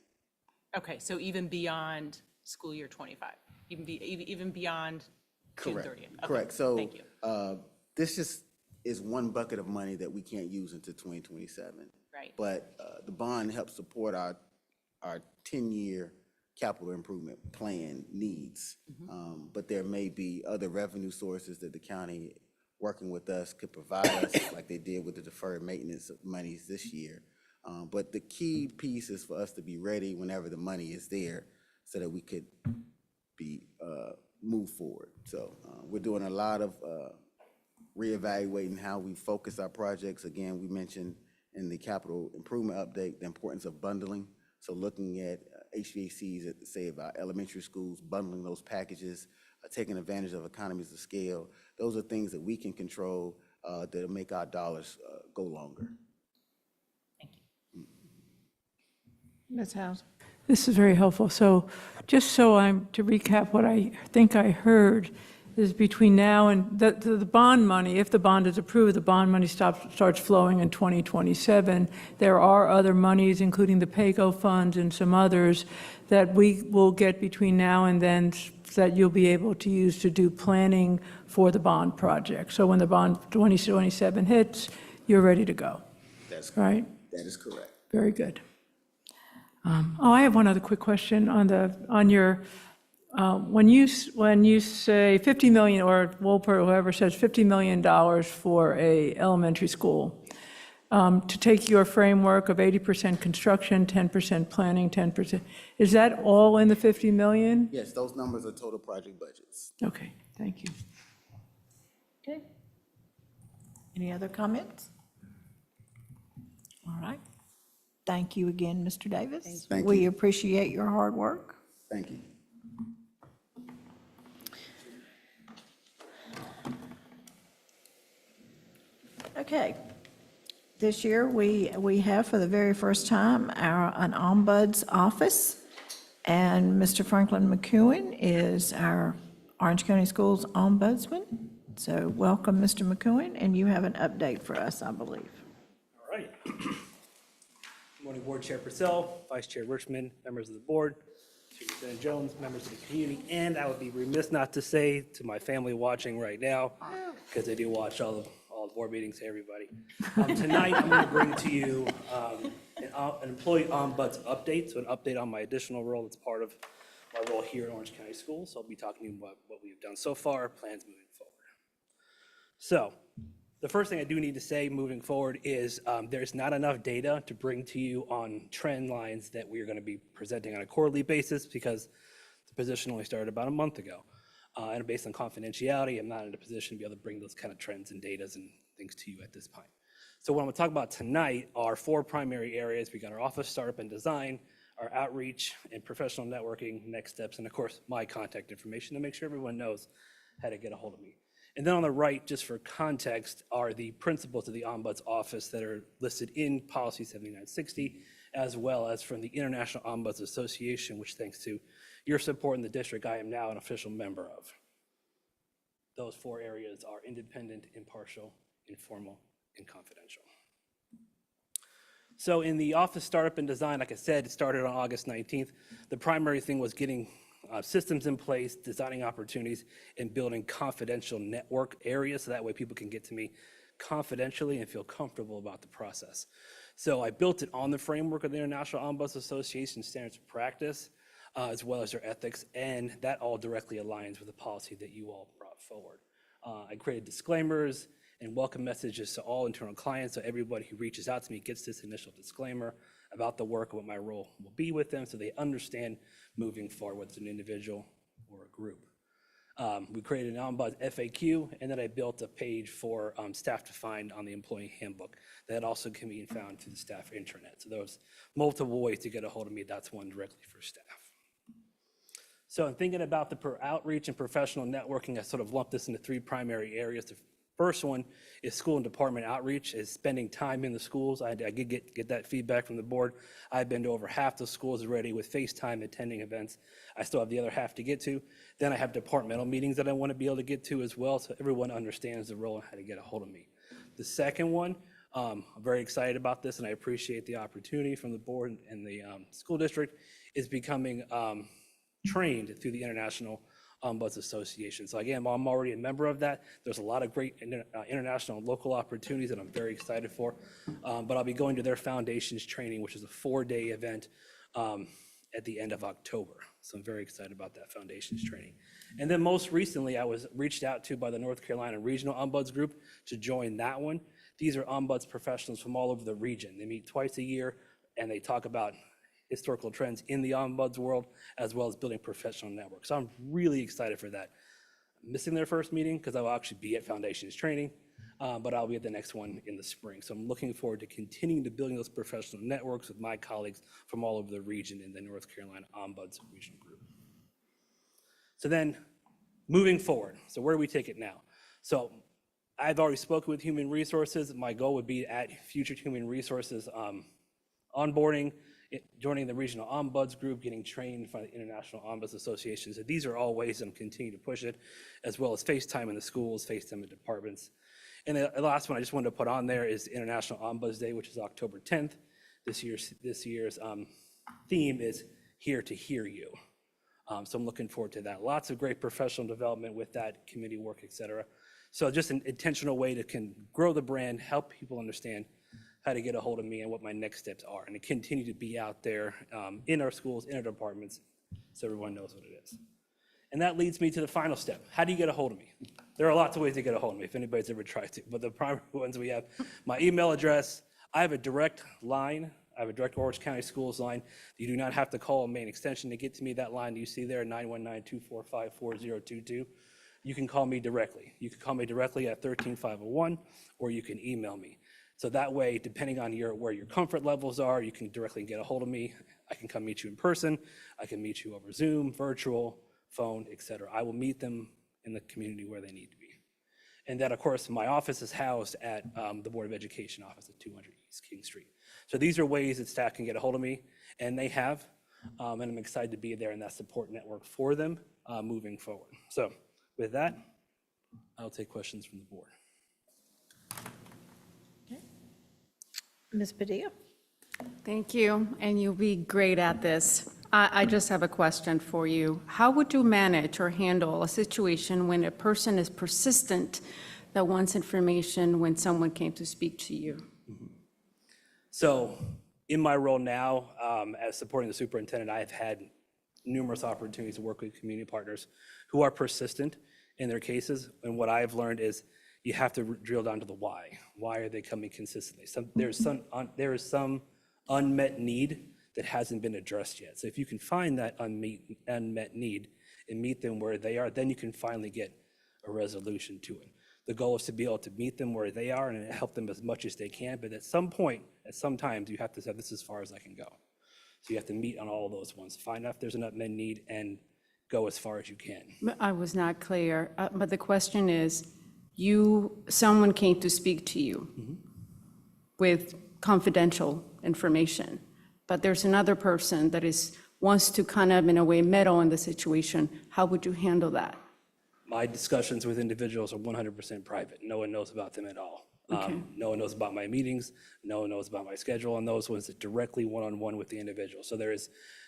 Okay, so even beyond school year 25, even beyond June 30th? Okay, Correct. So thank you. this just is one bucket of money that we can't use until 2027. Right. But the bond helps support our 10-year capital improvement plan needs. But there may be other revenue sources that the county, working with us, could provide us, like they did with the deferred maintenance monies this year. But the key piece is for us to be ready whenever the money is there so that we could be move forward. So we're doing a lot of reevaluating how we focus our projects. Again, we mentioned in the capital improvement update the importance of bundling. So looking at HVACs at, say, of our elementary schools, bundling those packages, taking advantage of economies of scale. Those are things that we can control that'll make our dollars go longer. Thank you. Ms. House? This is very helpful. So just so to recap what I think I heard is between now and the bond money, if the bond is approved, the bond money starts flowing in 2027. There are other monies, including the PAYGO funds and some others, that we will get between now and then that you'll be able to use to do planning for the bond project. So when the bond 2027 hits, you're ready to go, That's right? That is correct. Very good. I have one other quick question on your, when you say 50 million, or Wolpert, whoever says $50 million for a elementary school, to take your framework of 80% construction, 10% planning, 10%, is that all in the 50 million? Yes, those numbers are total project budgets. Okay, thank you. Okay. Any other comments? All right. Thank you again, Mr. Davis. Thank We you. appreciate your hard work. Thank you. Okay. This year, we have for the very first time an Ombuds office, and Mr. Franklin McEwen is our Orange County Schools Ombudsman. So welcome, Mr. McEwen, and you have an update for us, I believe. All right. Good morning, Board Chair Purcell, Vice Chair Richmond, members of the board, Superintendent Jones, members of the community, and I would be remiss not to say to my family watching right now, because they do watch all the board meetings, hey, everybody. Tonight, I'm going to bring to you an employee ombuds update, so an update on my additional role that's part of my role here at Orange County Schools. So I'll be talking to you about what we've done so far, plans moving forward. So the first thing I do need to say moving forward is there's not enough data to bring to you on trend lines that we are going to be presenting on a quarterly basis because the position only started about a month ago. And based on confidentiality, I'm not in a position to be able to bring those kind of trends and data and things to you at this point. So what I'm going to talk about tonight are 4 primary areas. We got our office startup and design, our outreach and professional networking, next steps, and of course, my contact information to make sure everyone knows how to get a hold of me. And then on the right, just for context, are the principles of the Ombuds office that are listed in Policy 7960, as well as from the International Ombuds Association, which thanks to your support in the district, I am now an official member of. Those 4 areas are independent, impartial, informal, and confidential. So in the office startup and design, like I said, it started on August 19th. The primary thing was getting systems in place, designing opportunities, and building confidential network areas so that way people can get to me confidentially and feel comfortable about the process. So I built it on the framework of the International Ombuds Association Standards of Practice, as well as their ethics, and that all directly aligns with the policy that you all brought forward. I created disclaimers and welcome messages to all internal clients, so everybody who reaches out to me gets this initial disclaimer about the work, what my role will be with them, so they understand moving forward whether it's an individual or a group. We created an Ombuds FAQ, and then I built a page for staff to find on the employee handbook that also can be found through the staff intranet. So there's multiple ways to get a hold of me. That's one directly for staff. So in thinking about the outreach and professional networking, I sort of lumped this into 3 primary areas. The first one is school and department outreach, is spending time in the schools. I did get that feedback from the board. I've been to over half the schools already with FaceTime attending events. I still have the other half to get to. Then I have departmental meetings that I want to be able to get to as well, so everyone understands the role and how to get a hold of me. The second one, I'm very excited about this, and I appreciate the opportunity from the board and the school district, is becoming trained through the International Ombuds Association. So again, I'm already a member of that. There's a lot of great international and local opportunities that I'm very excited for. But I'll be going to their foundations training, which is a 4-day event at the end of October. So I'm very excited about that foundations training. And then most recently, I was reached out to by the North Carolina Regional Ombuds Group to join that one. These are ombuds professionals from all over the region. They meet twice a year and they talk about historical trends in the ombuds world, as well as building professional networks. So I'm really excited for that. I'm missing their first meeting because I will actually be at foundations training, but I'll be at the next one in the spring. So I'm looking forward to continuing to building those professional networks with my colleagues from all over the region in the North Carolina Ombuds Regional Group. So then moving forward, so where do we take it now? So I've already spoken with human resources. My goal would be at future human resources onboarding joining the regional ombuds group, getting trained by the International Ombuds Association. So these are all ways I'm continuing to push it, as well as FaceTime in the schools, FaceTime in departments. And the last one I just wanted to put on there is International Ombuds Day, which is October 10th. This year's theme is Here to Hear You. So I'm looking forward to that. Lots of great professional development with that, committee work, et cetera. So just an intentional way to grow the brand, help people understand how to get a hold of me and what my next steps are, and to continue to be out there in our schools, in our departments, so everyone knows what it is. And that leads me to the final step. How do you get a hold of me? There are lots of ways to get a hold of me if anybody's ever tried to, but the primary ones we have, my email address. I have a direct line. I have a direct Orange County Schools line. You do not have to call a main extension to get to me. That line you see there, 919-245-4022. You can call me directly. You can call me directly at 13501, or you can email me. So that way, depending on where your comfort levels are, you can directly get a hold of me. I can come meet you in person. I can meet you over Zoom, virtual, phone, et cetera. I will meet them in the community where they need to be. And then, of course, my office is housed at the Board of Education office at 200 East King Street. So these are ways that staff can get a hold of me, and they have. And I'm excited to be there in that support network for them moving forward. So with that, I'll take questions from the board. Ms. Padilla? Thank you, and you'll be great at this. I just have a question for you. How would you manage or handle a situation when a person is persistent that wants information when someone came to speak to you? So in my role now, as supporting the superintendent, I have had numerous opportunities to work with community partners who are persistent in their cases. And what I've learned is you have to drill down to the why. Why are they coming consistently? There is some unmet need that hasn't been addressed yet. So if you can find that unmet need and meet them where they are, then you can finally get a resolution to it. The goal is to be able to meet them where they are and help them as much as they can. But at some point, at some times, you have to say, this is as far as I can go. So you have to meet on all of those ones. Find out if there's an unmet need and go as far as you can. I was not clear, but the question is, someone came to speak to you with confidential information, but there's another person that wants to kind of, in a way, meddle in the situation. How would you handle that? My discussions with individuals are 100% private. No one knows about them at all. Okay. No one knows about my meetings. No one knows about my schedule, and those ones are directly one-on-one with the individual. So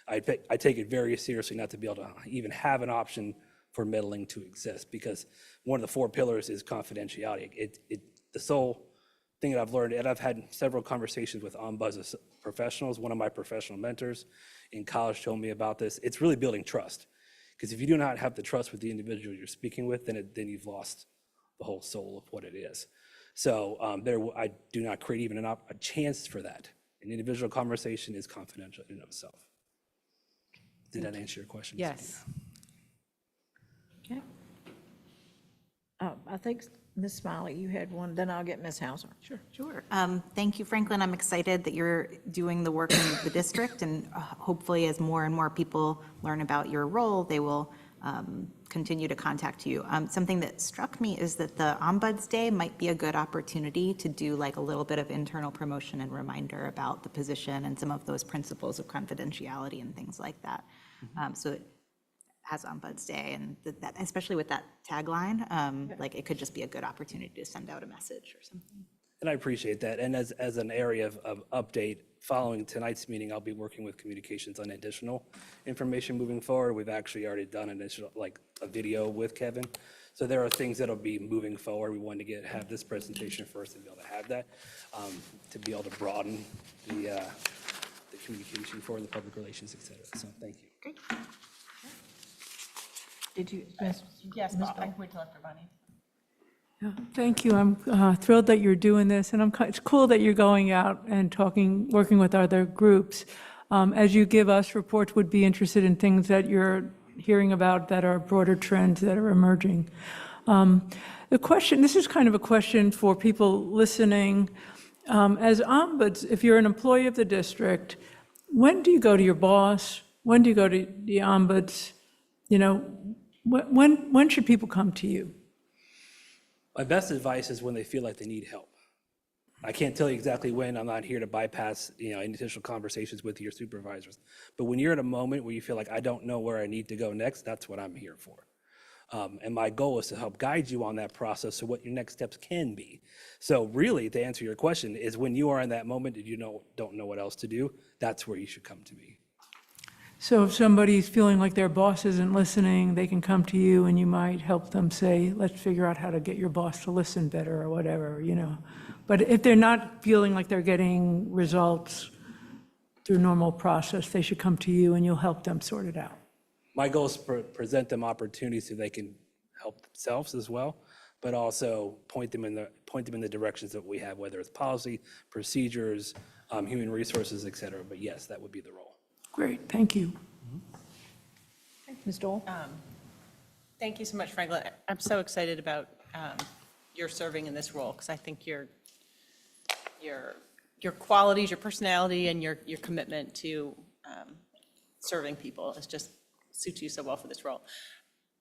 I take it very seriously not to be able to even have an option for meddling to exist, because one of the 4 pillars is confidentiality. The sole thing that I've learned, and I've had several conversations with Ombuds professionals. One of my professional mentors in college told me about this. It's really building trust. Because if you do not have the trust with the individual you're speaking with, then you've lost the whole soul of what it is. So I do not create even a chance for that. An individual conversation is confidential in and of itself. Did that answer your question? Yes. Okay. I think, Ms. Smiley, you had one, then I'll get Ms. Hauser. Sure. Thank you, Franklin. I'm excited that you're doing the work in the district, and hopefully as more and more people learn about your role, they will continue to contact you. Something that struck me is that the Ombuds Day might be a good opportunity to do like a little bit of internal promotion and reminder about the position and some of those principles of confidentiality and things like that. So it has Ombuds Day, and that, especially with that tagline, like it could just be a good opportunity to send out a message or something. And I appreciate that. And as an area of update, following tonight's meeting, I'll be working with communications on additional information moving forward. We've actually already done like a video with Kevin. So there are things that'll be moving forward. We wanted to have this presentation first and be able to have that, to be able to broaden the communication for the public relations, et cetera. So thank you. Great. Did you, Yes, I can wait till after Bonnie. Yeah, thank you. I'm thrilled that you're doing this, and it's cool that you're going out and working with other groups. As you give us reports, would be interested in things that you're hearing about that are broader trends that are emerging. This is kind of a question for people listening. As ombuds, if you're an employee of the district, when do you go to your boss? When do you go to the ombuds? When should people come to you? My best advice is when they feel like they need help. I can't tell you exactly when. I'm not here to bypass, initial conversations with your supervisors. But when you're at a moment where you feel like I don't know where I need to go next, that's what I'm here for. And my goal is to help guide you on that process so what your next steps can be. So really, to answer your question, is when you are in that moment and you don't know what else to do, that's where you should come to me. So if somebody's feeling like their boss isn't listening, they can come to you and you might help them say, let's figure out how to get your boss to listen better or whatever, But if they're not feeling like they're getting results through normal process, they should come to you and you'll help them sort it out. My goal is to present them opportunities so they can help themselves as well, but also point them in the directions that we have, whether it's policy, procedures, human resources, et cetera. But yes, that would be the role. Great, thank you. Ms. Dole? Thank you so much, Franklin. I'm so excited about your serving in this role, because I think your qualities, your personality, and your commitment to serving people is just suits you so well for this role.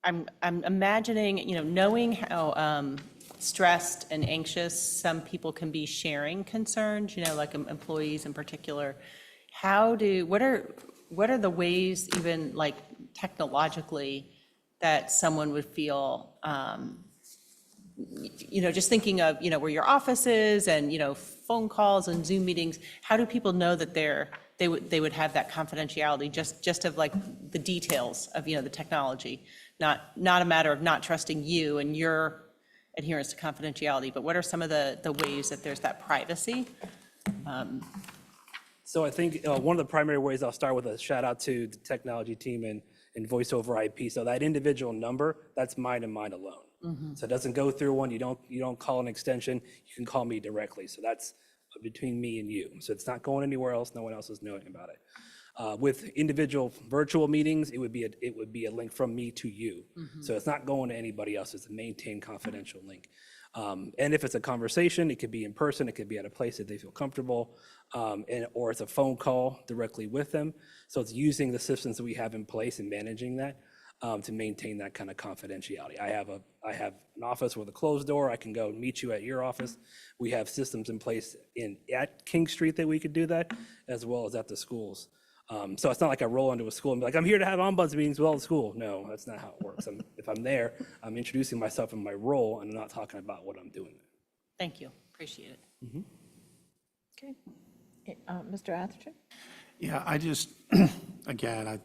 I'm imagining, knowing how stressed and anxious some people can be sharing concerns, like employees in particular. What are the ways, even like technologically, that someone would feel, just thinking of, where your office is and, phone calls and Zoom meetings, how do people know that they would have that confidentiality, just of like the details of, the technology, not a matter of not trusting you and your adherence to confidentiality, but what are some of the ways that there's that privacy? So I think one of the primary ways, I'll start with a shout out to the technology team and voice over IP. So that individual number, that's mine and mine alone. So it doesn't go through one. You don't call an extension. You can call me directly. So that's between me and you. So it's not going anywhere else. No one else is knowing about it. With individual virtual meetings, it would be a link from me to you. So it's not going to anybody else. It's a maintained confidential link. And if it's a conversation, it could be in person, it could be at a place that they feel comfortable, or it's a phone call directly with them. So it's using the systems that we have in place and managing that to maintain that kind of confidentiality. I have an office with a closed door. I can go meet you at your office. We have systems in place at King Street that we could do that, as well as at the schools. So it's not like I roll into a school and be like, I'm here to have ombuds meetings with all the school. No, that's not how it works. If I'm there, I'm introducing myself in my role and I'm not talking about what I'm doing. Thank you. Appreciate it. Okay. Mr. Atherton? Yeah, I'm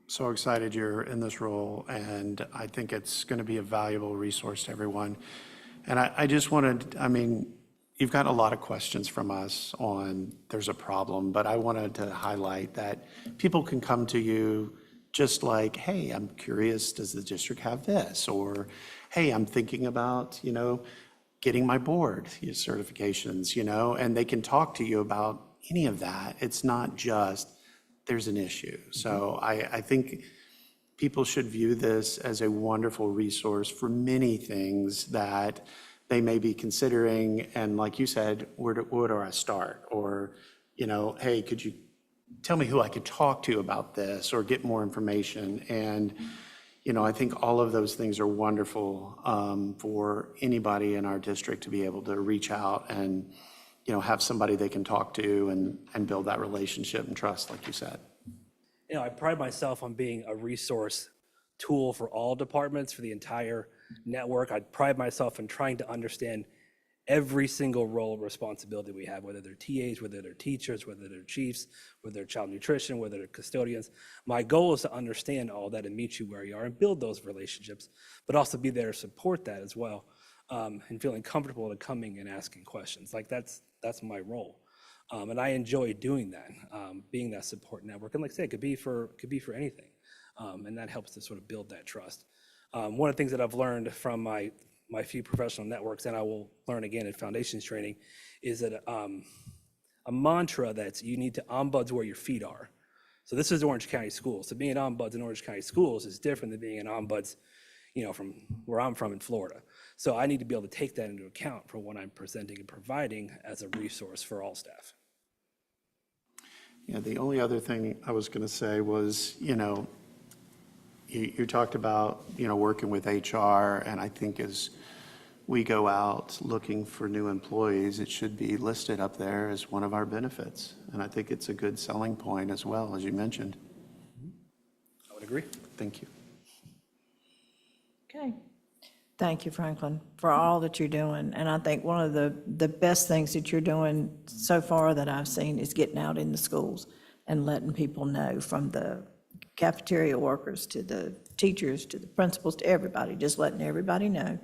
so excited you're in this role, and I think it's going to be a valuable resource to everyone. And I just wanted, you've got a lot of questions from us on there's a problem, but I wanted to highlight that people can come to you just like, hey, I'm curious, does the district have this? Or, hey, I'm thinking about, getting my board certifications, and they can talk to you about any of that. It's not just there's an issue. So I think people should view this as a wonderful resource for many things that they may be considering. And like you said, where do I start? Or, hey, could you tell me who I could talk to about this or get more information? And, I think all of those things are wonderful for anybody in our district to be able to reach out and, have somebody they can talk to and build that relationship and trust, like you said. I pride myself on being a resource tool for all departments, for the entire network. I pride myself in trying to understand every single role and responsibility we have, whether they're TAs, whether they're teachers, whether they're chiefs, whether they're child nutrition, whether they're custodians. My goal is to understand all that and meet you where you are and build those relationships, but also be there to support that as well, and feeling comfortable to coming and asking questions. Like that's my role. And I enjoy doing that, being that support network. And like I said, it could be for anything. And that helps to sort of build that trust. One of the things that I've learned from my few professional networks, and I will learn again in foundations training, is that a mantra that's you need to ombuds where your feet are. So this is Orange County Schools. So being an ombuds in Orange County Schools is different than being an ombuds, from where I'm from in Florida. So I need to be able to take that into account for what I'm presenting and providing as a resource for all staff. Yeah, the only other thing I was going to say was, you talked about, working with HR, and I think as we go out looking for new employees, it should be listed up there as one of our benefits. And I think it's a good selling point as well, as you mentioned. I would agree. Thank you. Okay. Thank you, Franklin, for all that you're doing. And I think one of the best things that you're doing so far that I've seen is getting out in the schools and letting people know, from the cafeteria workers to the teachers to the principals to everybody, just letting everybody know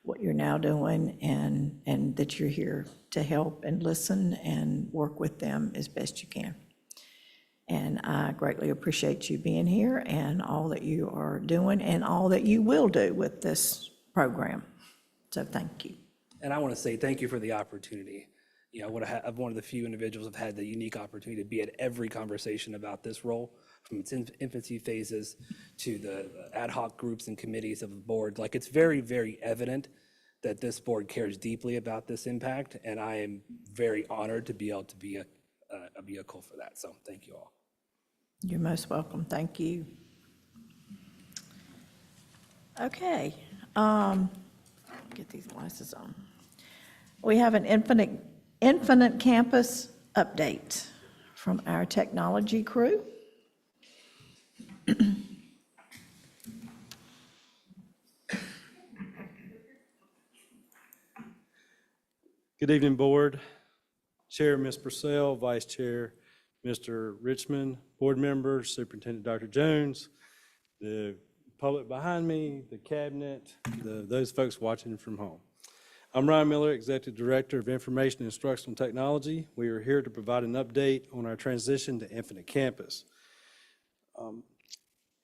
what you're now doing and that you're here to help and listen and work with them as best you can. And I greatly appreciate you being here and all that you are doing and all that you will do with this program. So thank you. And I want to say thank you for the opportunity. You know, I'm one of the few individuals who've had the unique opportunity to be at every conversation about this role, from its infancy phases to the ad hoc groups and committees of the board. Like, it's very, very evident that this board cares deeply about this impact, and I am very honored to be able to be a vehicle for that. So thank you all. You're most welcome. Thank you. Okay. Get these glasses on. We have an Infinite Campus update from our technology crew. Good evening, Board. Chair, Ms. Purcell, Vice Chair, Mr. Richmond, Board members, Superintendent Dr. Jones, the public behind me, the cabinet, those folks watching from home. I'm Ryan Miller, Executive Director of Information and Instructional Technology. We are here to provide an update on our transition to Infinite Campus.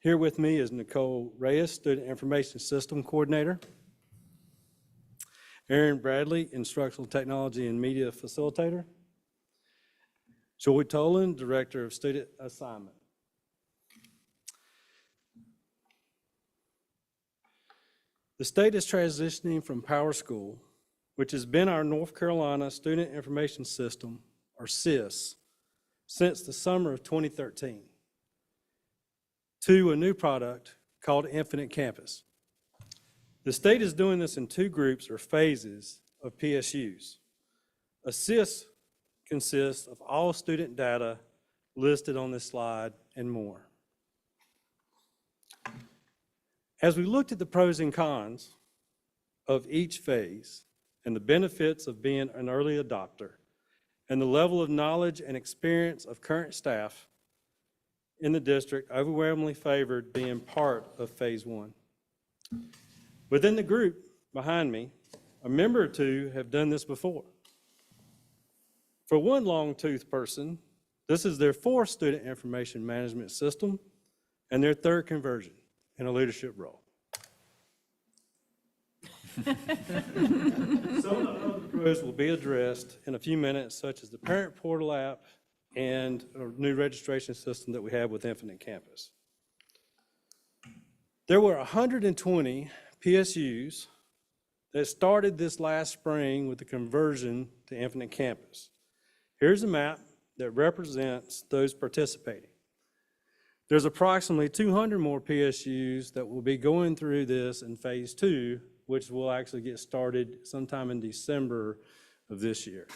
Here with me is Nicole Reyes, Student Information System Coordinator, Aaron Bradley, Instructional Technology and Media Facilitator, Joy Tolan, Director of Student Assignment. The state is transitioning from PowerSchool, which has been our North Carolina Student Information System, or SIS, since the summer of 2013, to a new product called Infinite Campus. The state is doing this in two groups or phases of PSUs. A SIS consists of all student data listed on this slide and more. As we looked at the pros and cons of each phase and the benefits of being an early adopter and the level of knowledge and experience of current staff in the district, overwhelmingly favored being part of phase one. Within the group behind me, a member or two have done this before. For one long-toothed person, this is their fourth student information management system and their third conversion in a leadership role. Some of the other pros will be addressed in a few minutes, such as the parent portal app and a new registration system that we have with Infinite Campus. There were 120 PSUs that started this last spring with the conversion to Infinite Campus. Here's a map that represents those participating. There's approximately 200 more PSUs that will be going through this in phase two, which will actually get started sometime in December of this year.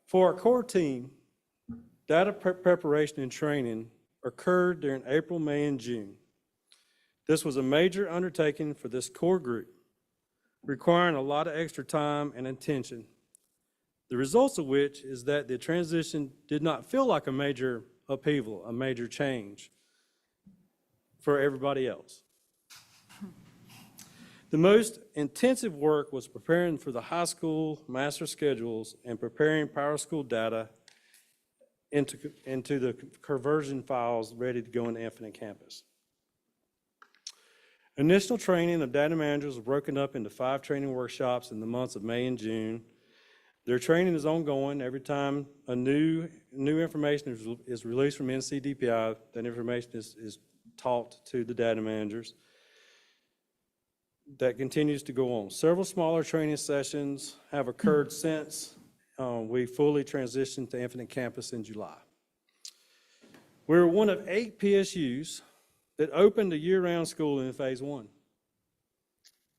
For our core team, data preparation and training occurred during April, May, and June. This was a major undertaking for this core group, requiring a lot of extra time and attention. The results of which is that the transition did not feel like a major upheaval, a major change for everybody else. The most intensive work was preparing for the high school master schedules and preparing PowerSchool data into the conversion files ready to go into Infinite Campus. Initial training of data managers was broken up into 5 training workshops in the months of May and June. Their training is ongoing. Every time a new information is released from NCDPI, that information is taught to the data managers. That continues to go on. Several smaller training sessions have occurred since we fully transitioned to Infinite Campus in July. We're one of 8 PSUs that opened a year-round school in phase one.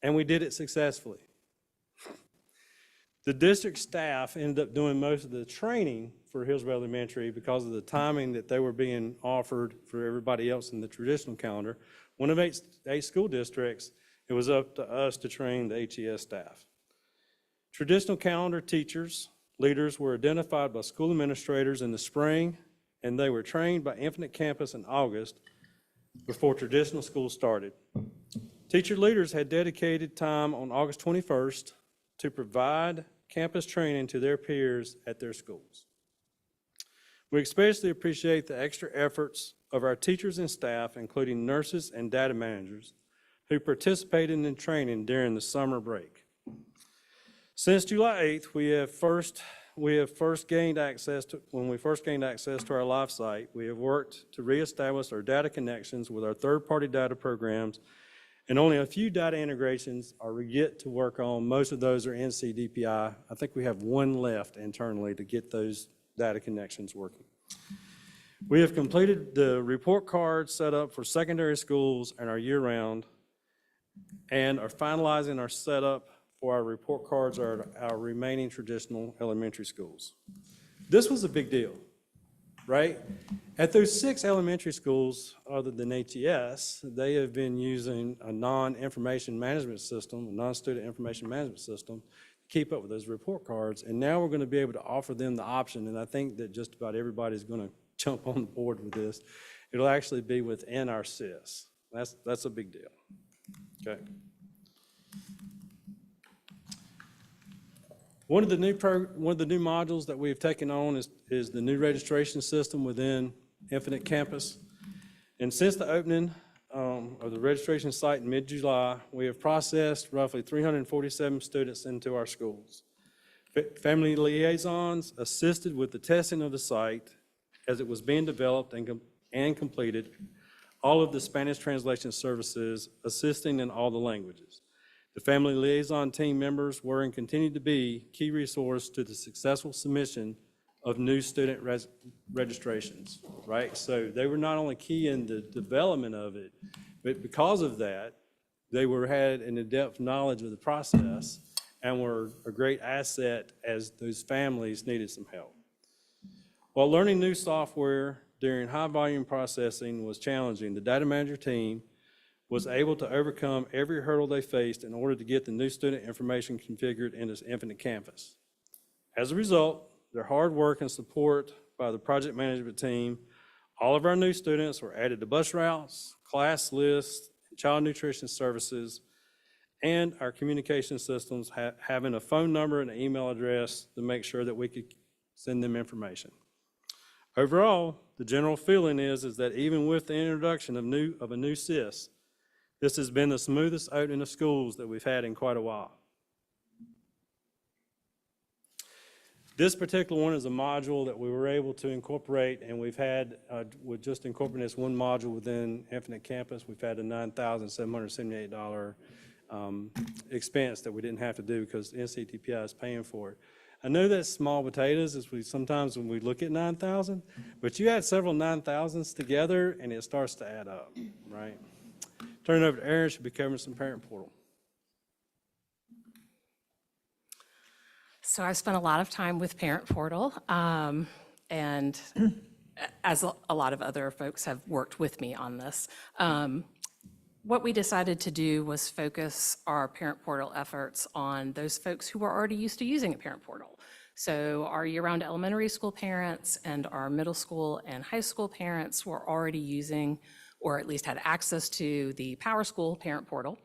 And we did it successfully. The district staff ended up doing most of the training for Hillsborough Elementary because of the timing that they were being offered for everybody else in the traditional calendar. One of eight school districts, it was up to us to train the HES staff. Traditional calendar teachers, leaders were identified by school administrators in the spring, and they were trained by Infinite Campus in August before traditional school started. Teacher leaders had dedicated time on August 21st to provide campus training to their peers at their schools. We especially appreciate the extra efforts of our teachers and staff, including nurses and data managers, who participated in training during the summer break. Since July 8th, when we first gained access to our live site, we have worked to reestablish our data connections with our third-party data programs, and only a few data integrations are yet to work on. Most of those are NCDPI. I think we have one left internally to get those data connections working. We have completed the report card set up for secondary schools and our year-round, and are finalizing our setup for our report cards are our remaining traditional elementary schools. This was a big deal, right? At those 6 elementary schools, other than HES, they have been using a non-information management system, a non-student information management system, to keep up with those report cards. And now we're going to be able to offer them the option, and I think that just about everybody's going to jump on board with this. It'll actually be within our SIS. That's a big deal. Okay. One of the new modules that we've taken on is the new registration system within Infinite Campus. And since the opening of the registration site in mid-July, we have processed roughly 347 students into our schools. Family liaisons assisted with the testing of the site as it was being developed and completed, all of the Spanish translation services assisting in all the languages. The family liaison team members were and continue to be key resource to the successful submission of new student registrations, right? So they were not only key in the development of it, but because of that, they had an in-depth knowledge of the process and were a great asset as those families needed some help. While learning new software during high volume processing was challenging, the data manager team was able to overcome every hurdle they faced in order to get the new student information configured in this Infinite Campus. As a result, their hard work and support by the project management team, all of our new students were added to bus routes, class lists, child nutrition services, and our communication systems having a phone number and an email address to make sure that we could send them information. Overall, the general feeling is that even with the introduction of a new SIS, this has been the smoothest opening of schools that we've had in quite a while. This particular one is a module that we were able to incorporate, and we've had, with just incorporating this one module within Infinite Campus, we've had a $9,778 expense that we didn't have to do because NCTPI is paying for it. I know that's small potatoes as sometimes when we look at 9,000, but you add several 9,000s together and it starts to add up, right? Turn it over to Aaron, she'll be covering some parent portal. So I've spent a lot of time with Parent Portal, and as a lot of other folks have worked with me on this. What we decided to do was focus our Parent Portal efforts on those folks who were already used to using a Parent Portal. So our year-round elementary school parents and our middle school and high school parents were already using, or at least had access to, the Power School Parent Portal.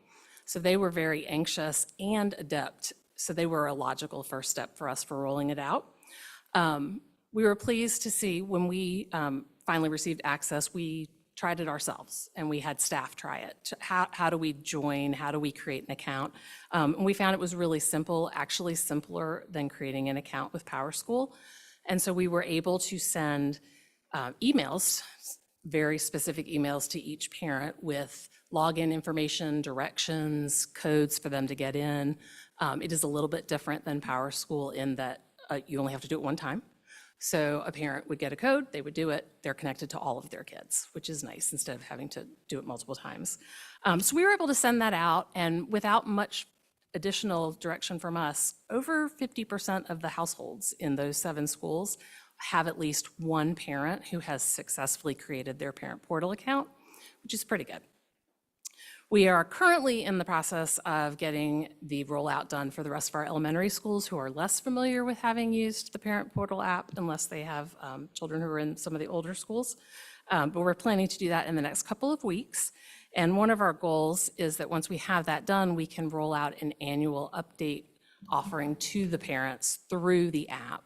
So they were very anxious and adept. So they were a logical first step for us for rolling it out. We were pleased to see when we finally received access, we tried it ourselves and we had staff try it. How do we join? How do we create an account? And we found it was really simple, actually simpler than creating an account with Power School. And so we were able to send emails, very specific emails to each parent with login information, directions, codes for them to get in. It is a little bit different than Power School in that you only have to do it one time. So a parent would get a code, they would do it, they're connected to all of their kids, which is nice instead of having to do it multiple times. So we were able to send that out, and without much additional direction from us, over 50% of the households in those 7 schools have at least one parent who has successfully created their parent portal account, which is pretty good. We are currently in the process of getting the rollout done for the rest of our elementary schools who are less familiar with having used the parent portal app unless they have children who are in some of the older schools. But we're planning to do that in the next couple of weeks. And one of our goals is that once we have that done, we can roll out an annual update offering to the parents through the app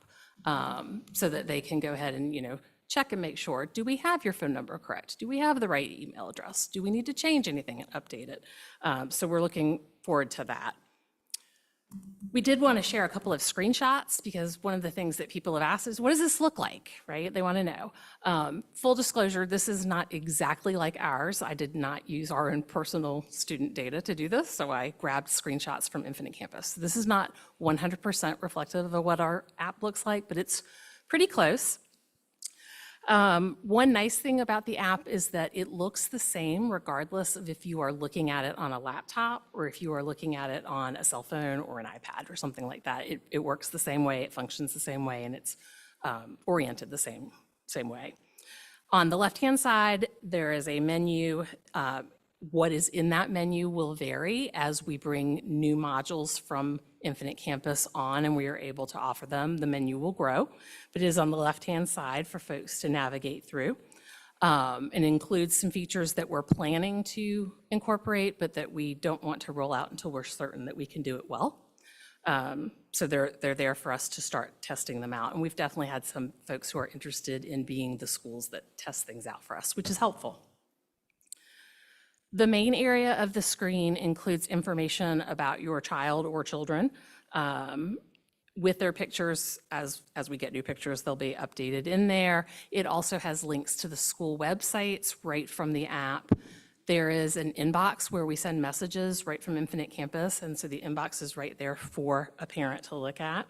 so that they can go ahead and, check and make sure, do we have your phone number correct? Do we have the right email address? Do we need to change anything and update it? So we're looking forward to that. We did want to share a couple of screenshots because one of the things that people have asked is, what does this look like, right? They want to know. Full disclosure, this is not exactly like ours. I did not use our own personal student data to do this, so I grabbed screenshots from Infinite Campus. This is not 100% reflective of what our app looks like, but it's pretty close. One nice thing about the app is that it looks the same regardless of if you are looking at it on a laptop or if you are looking at it on a cell phone or an iPad or something like that. It works the same way, it functions the same way, and it's oriented the same way. On the left-hand side, there is a menu. What is in that menu will vary as we bring new modules from Infinite Campus on and we are able to offer them. The menu will grow, but it is on the left-hand side for folks to navigate through. And includes some features that we're planning to incorporate, but that we don't want to roll out until we're certain that we can do it well. So they're there for us to start testing them out. And we've definitely had some folks who are interested in being the schools that test things out for us, which is helpful. The main area of the screen includes information about your child or children. With their pictures, as we get new pictures, they'll be updated in there. It also has links to the school websites right from the app. There is an inbox where we send messages right from Infinite Campus, and so the inbox is right there for a parent to look at.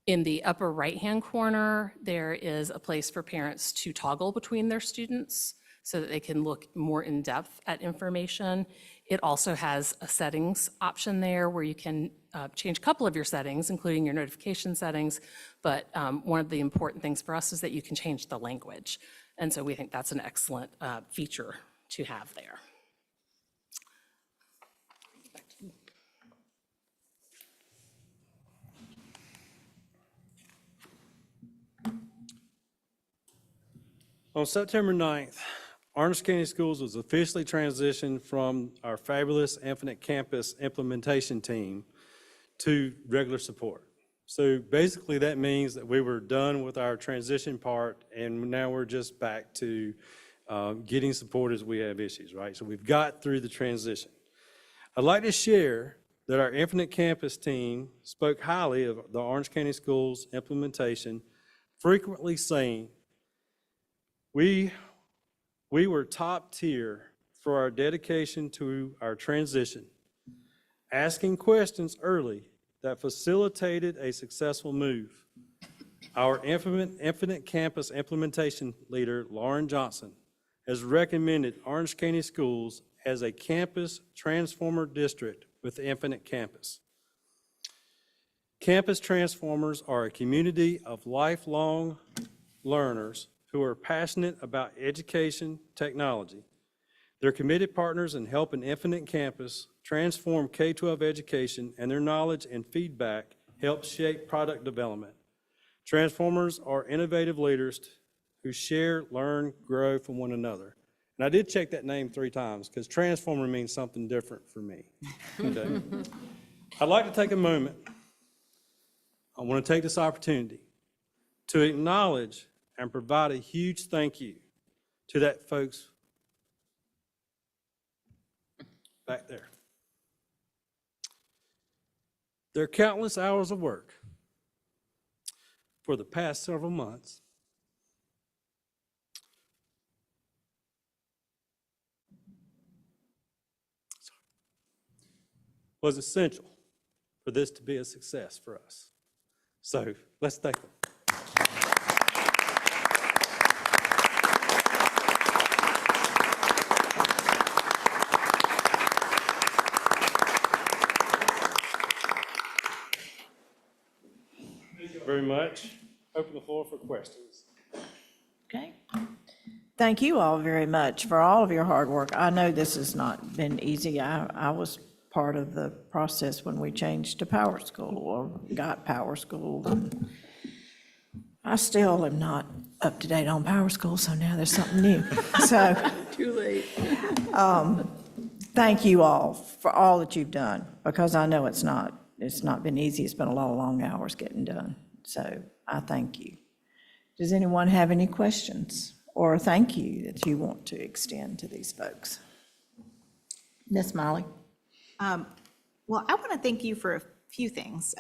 In the upper right-hand corner, there is a place for parents to toggle between their students so that they can look more in depth at information. It also has a settings option there where you can change a couple of your settings, including your notification settings, but one of the important things for us is that you can change the language. And so we think that's an excellent feature to have there. On September 9th, Orange County Schools was officially transitioned from our fabulous Infinite Campus implementation team to regular support. So basically that means that we were done with our transition part and now we're just back to getting support as we have issues, right? So we've got through the transition. I'd like to share that our Infinite Campus team spoke highly of the Orange County Schools implementation, frequently saying, we were top tier for our dedication to our transition, asking questions early that facilitated a successful move. Our Infinite Campus implementation leader, Lauren Johnson, has recommended Orange County Schools as a campus transformer district with Infinite Campus. Campus transformers are a community of lifelong learners who are passionate about education technology. They're committed partners in helping Infinite Campus transform K-12 education, and their knowledge and feedback help shape product development. Transformers are innovative leaders who share, learn, grow from one another. And I did check that name 3 times because transformer means something different for me. Okay? I'd like to take a moment. I want to take this opportunity to acknowledge and provide a huge thank you to that folks back there. Their countless hours of work for the past several months was essential for this to be a success for us. So let's thank them. very much. Open the floor for questions. Okay. Thank you all very much for all of your hard work. I know this has not been easy. I was part of the process when we changed to Power School or got Power School. I still am not up to date on Power School, so now there's something new. So. Too late. Thank you all for all that you've done, because I know it's not been easy. It's been a lot of long hours getting done. So I thank you. Does anyone have any questions or thank you that you want to extend to these folks? Ms. Molly? Well, I want to thank you for a few things.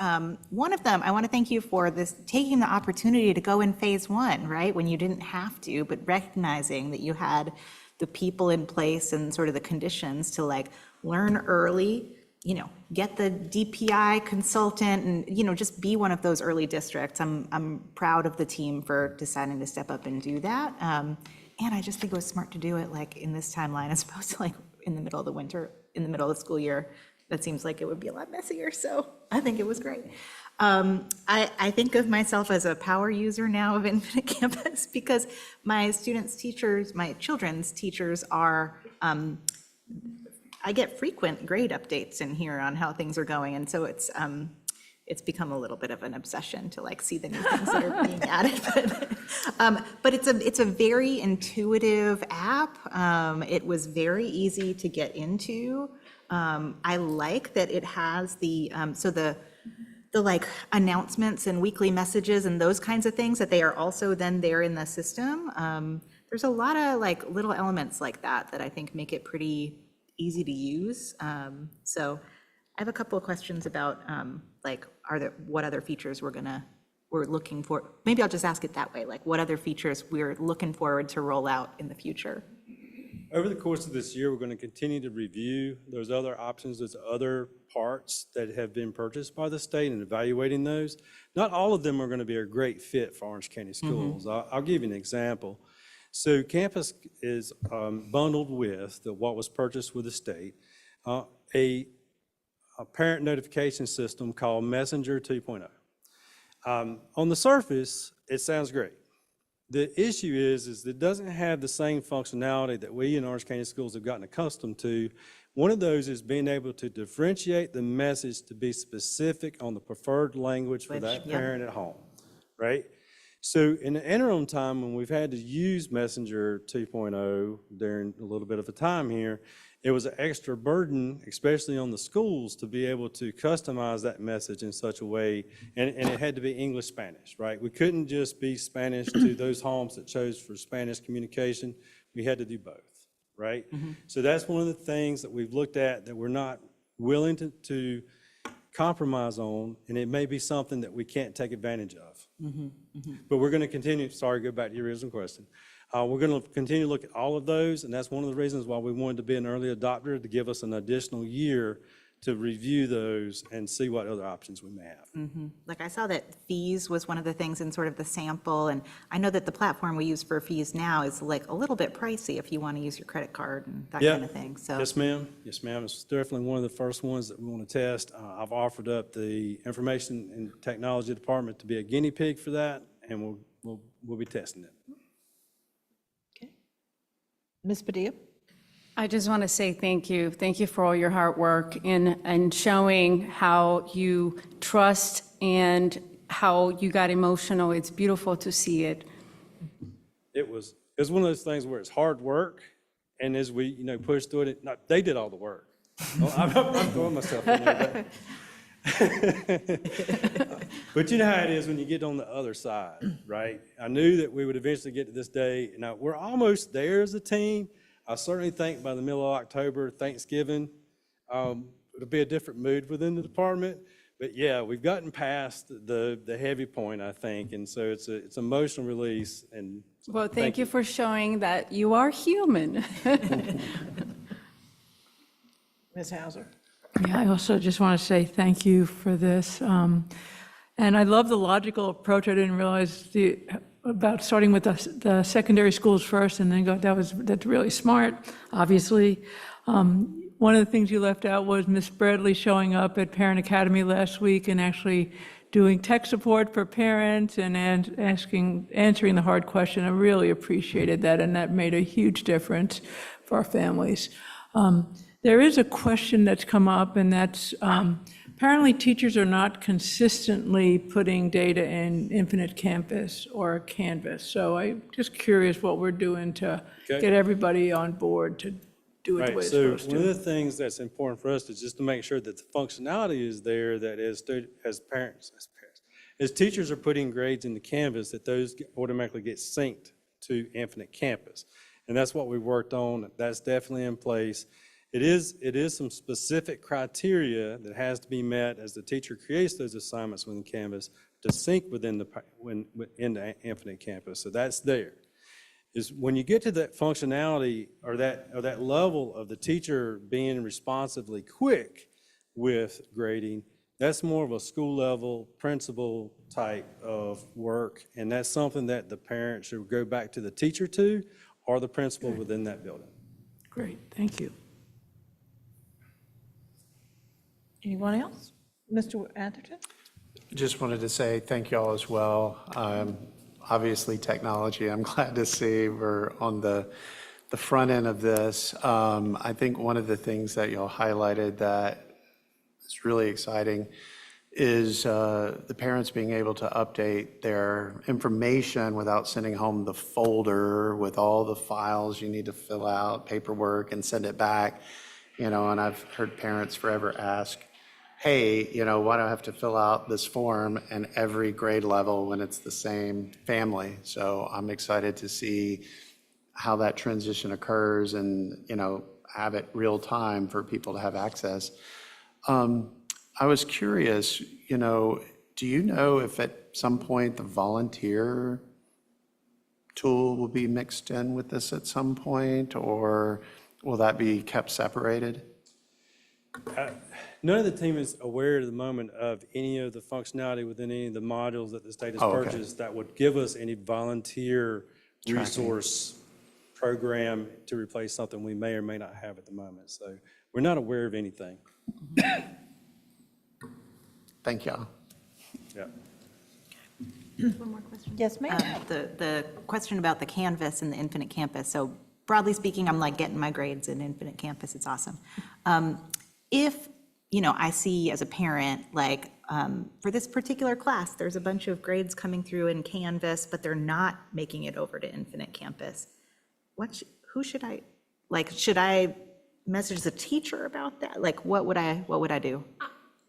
One of them, I want to thank you for this, taking the opportunity to go in phase one, right? When you didn't have to, but recognizing that you had the people in place and sort of the conditions to like learn early, get the DPI consultant and, just be one of those early districts. I'm proud of the team for deciding to step up and do that. And I just think it was smart to do it like in this timeline as opposed to like in the middle of the winter, in the middle of the school year. That seems like it would be a lot messier. So I think it was great. I think of myself as a power user now of Infinite Campus because my students' teachers, my children's teachers are, I get frequent grade updates in here on how things are going. And so it's become a little bit of an obsession to like see the new things that are being added. But it's a very intuitive app. It was very easy to get into. I like that it has the like announcements and weekly messages and those kinds of things that they are also then there in the system. There's a lot of like little elements like that I think make it pretty easy to use. So I have a couple of questions about like, what other features we're looking for? Maybe I'll just ask it that way. Like what other features we're looking forward to roll out in the future? Over the course of this year, we're going to continue to review those other options, those other parts that have been purchased by the state and evaluating those. Not all of them are going to be a great fit for Orange County schools. I'll give you an example. So campus is bundled with what was purchased with the state, a parent notification system called Messenger 2.0. On the surface, it sounds great. The issue is it doesn't have the same functionality that we in Orange County schools have gotten accustomed to. One of those is being able to differentiate the message to be specific on the preferred language for that parent at home, right? So in the interim time, when we've had to use Messenger 2.0 during a little bit of a time here, it was an extra burden, especially on the schools, to be able to customize that message in such a way, and it had to be English-Spanish, right? We couldn't just be Spanish to those homes that chose for Spanish communication. We had to do both, right? So that's one of the things that we've looked at that we're not willing to compromise on, and it may be something that we can't take advantage of. But we're going to continue, sorry, go back to your original question. We're going to continue to look at all of those, and that's one of the reasons why we wanted to be an early adopter, to give us an additional year to review those and see what other options we may have. Like I saw that fees was one of the things in sort of the sample, and I know that the platform we use for fees now is like a little bit pricey if you want to use your credit card and that kind of thing. So Yes, ma'am. Yes, ma'am. It's definitely one of the first ones that we want to test. I've offered up the Information and Technology Department to be a guinea pig for that, and we'll be testing it. Ms. Padilla? I just want to say thank you. Thank you for all your hard work in showing how you trust and how you got emotional. It's beautiful to see it. It was one of those things where it's hard work, and as we pushed through it, they did all the work. I'm throwing myself in there. But you know how it is when you get on the other side, right? I knew that we would eventually get to this day. Now, we're almost there as a team. I certainly think by the middle of October, Thanksgiving, it'll be a different mood within the department. But yeah, we've gotten past the heavy point, I think, and so it's emotional release. And Well, thank you for showing that you are human. Ms. Hauser? Yeah, I also just want to say thank you for this. And I love the logical approach. I didn't realize about starting with the secondary schools first and then go, that's really smart, obviously. One of the things you left out was Miss Bradley showing up at Parent Academy last week and actually doing tech support for parents and answering the hard question. I really appreciated that, and that made a huge difference for our families. There is a question that's come up, and that's apparently teachers are not consistently putting data in Infinite Campus or Canvas. So I'm just curious what we're doing to get everybody on board to do it the way it's supposed So one of to. the things that's important for us is just to make sure that the functionality is there, that as teachers are putting grades into Canvas, that those automatically get synced to Infinite Campus. And that's what we worked on. That's definitely in place. It is some specific criteria that has to be met as the teacher creates those assignments within Canvas to sync within the Infinite Campus. So that's there. Is when you get to that functionality or that level of the teacher being responsively quick with grading, that's more of a school level, principal type of work. And that's something that the parent should go back to the teacher to or the principal within that building. Great, thank you. Anyone else? Mr. Atherton? Just wanted to say thank you all as well. Obviously, technology, I'm glad to see we're on the front end of this. I think one of the things that y'all highlighted that is really exciting is the parents being able to update their information without sending home the folder with all the files you need to fill out, paperwork, and send it back. And I've heard parents forever ask, hey, why do I have to fill out this form in every grade level when it's the same family? So I'm excited to see how that transition occurs and, have it real time for people to have access. I was curious, do you know if at some point the volunteer tool will be mixed in with this at some point, or will that be kept separated? None of the team is aware at the moment of any of the functionality within any of the modules that the state has Okay. purchased that would give us any volunteer resource program to replace something we may or may not have at the moment. So we're not aware of anything. Thank y'all. Yeah. Yes, ma'am. The question about the Canvas and the Infinite Campus, so broadly speaking, I'm like getting my grades in Infinite Campus, it's awesome. If, I see as a parent, like, for this particular class, there's a bunch of grades coming through in Canvas, but they're not making it over to Infinite Campus, should I message the teacher about that? Like, what would I do?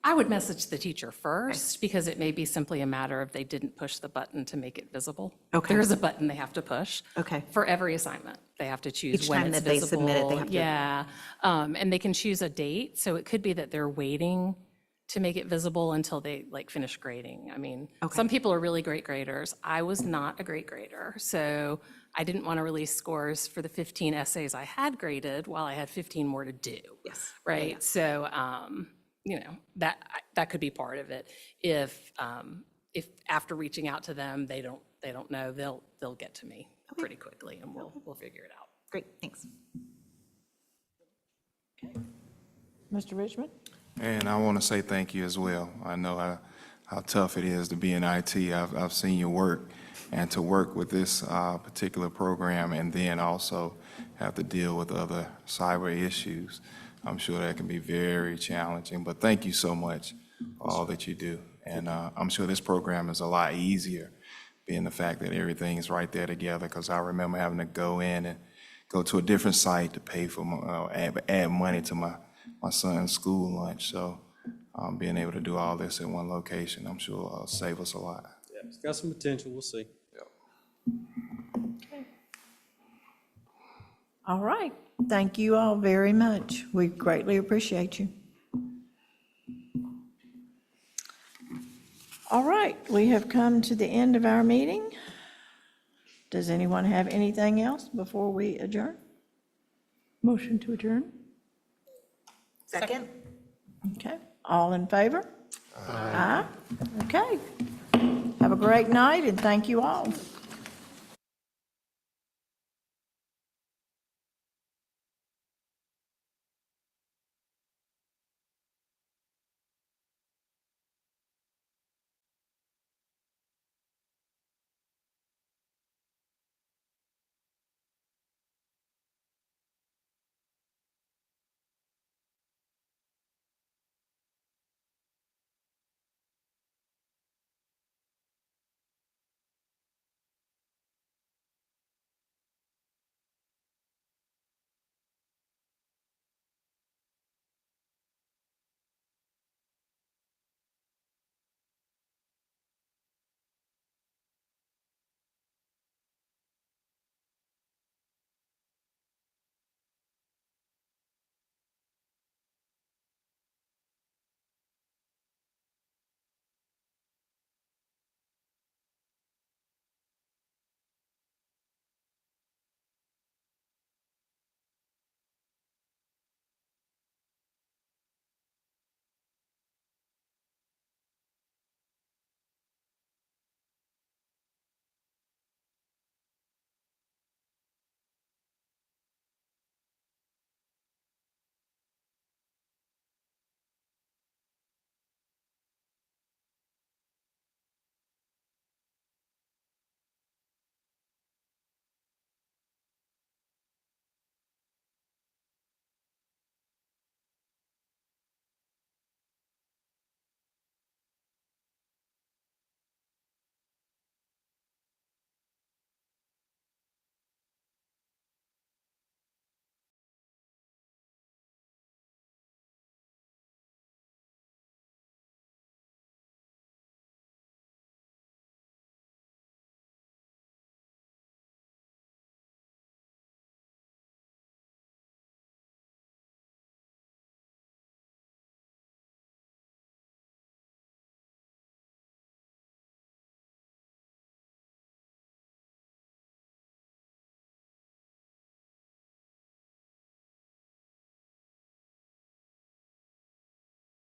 I would message the teacher first, because it may be simply a matter of they didn't push the button to make it visible. Okay. There is a button they have to push. Okay. For every assignment. They have to choose Each when time it's that they visible. submit it, they have to- Yeah, and they can choose a date, so it could be that they're waiting to make it visible until they finish grading. I mean, some people are really great graders. I was not a great grader, so I didn't want to release scores for the 15 essays I had graded while I had 15 more to do. Yes. Right, so, that could be part of it. If after reaching out to them, they don't know, they'll get to me pretty quickly, and we'll figure it out. Great, thanks. Mr. Richmond? And I want to say thank you as well. I know how tough it is to be in IT. I've seen your work, and to work with this particular program and then also have to deal with other cyber issues, I'm sure that can be very challenging. But thank you so much for all that you do. And I'm sure this program is a lot easier, being the fact that everything is right there together, because I remember having to go in and go to a different site to pay for add money to my son's school lunch. So being able to do all this in one location, I'm sure will save us a lot. Yeah, it's got some potential. We'll see. All right. Thank you all very much. We greatly appreciate you. All right, we have come to the end of our meeting. Does anyone have anything else before we adjourn? Motion to adjourn? Second? Okay, all in favor? Aye. Okay. Have a great night, and thank you all.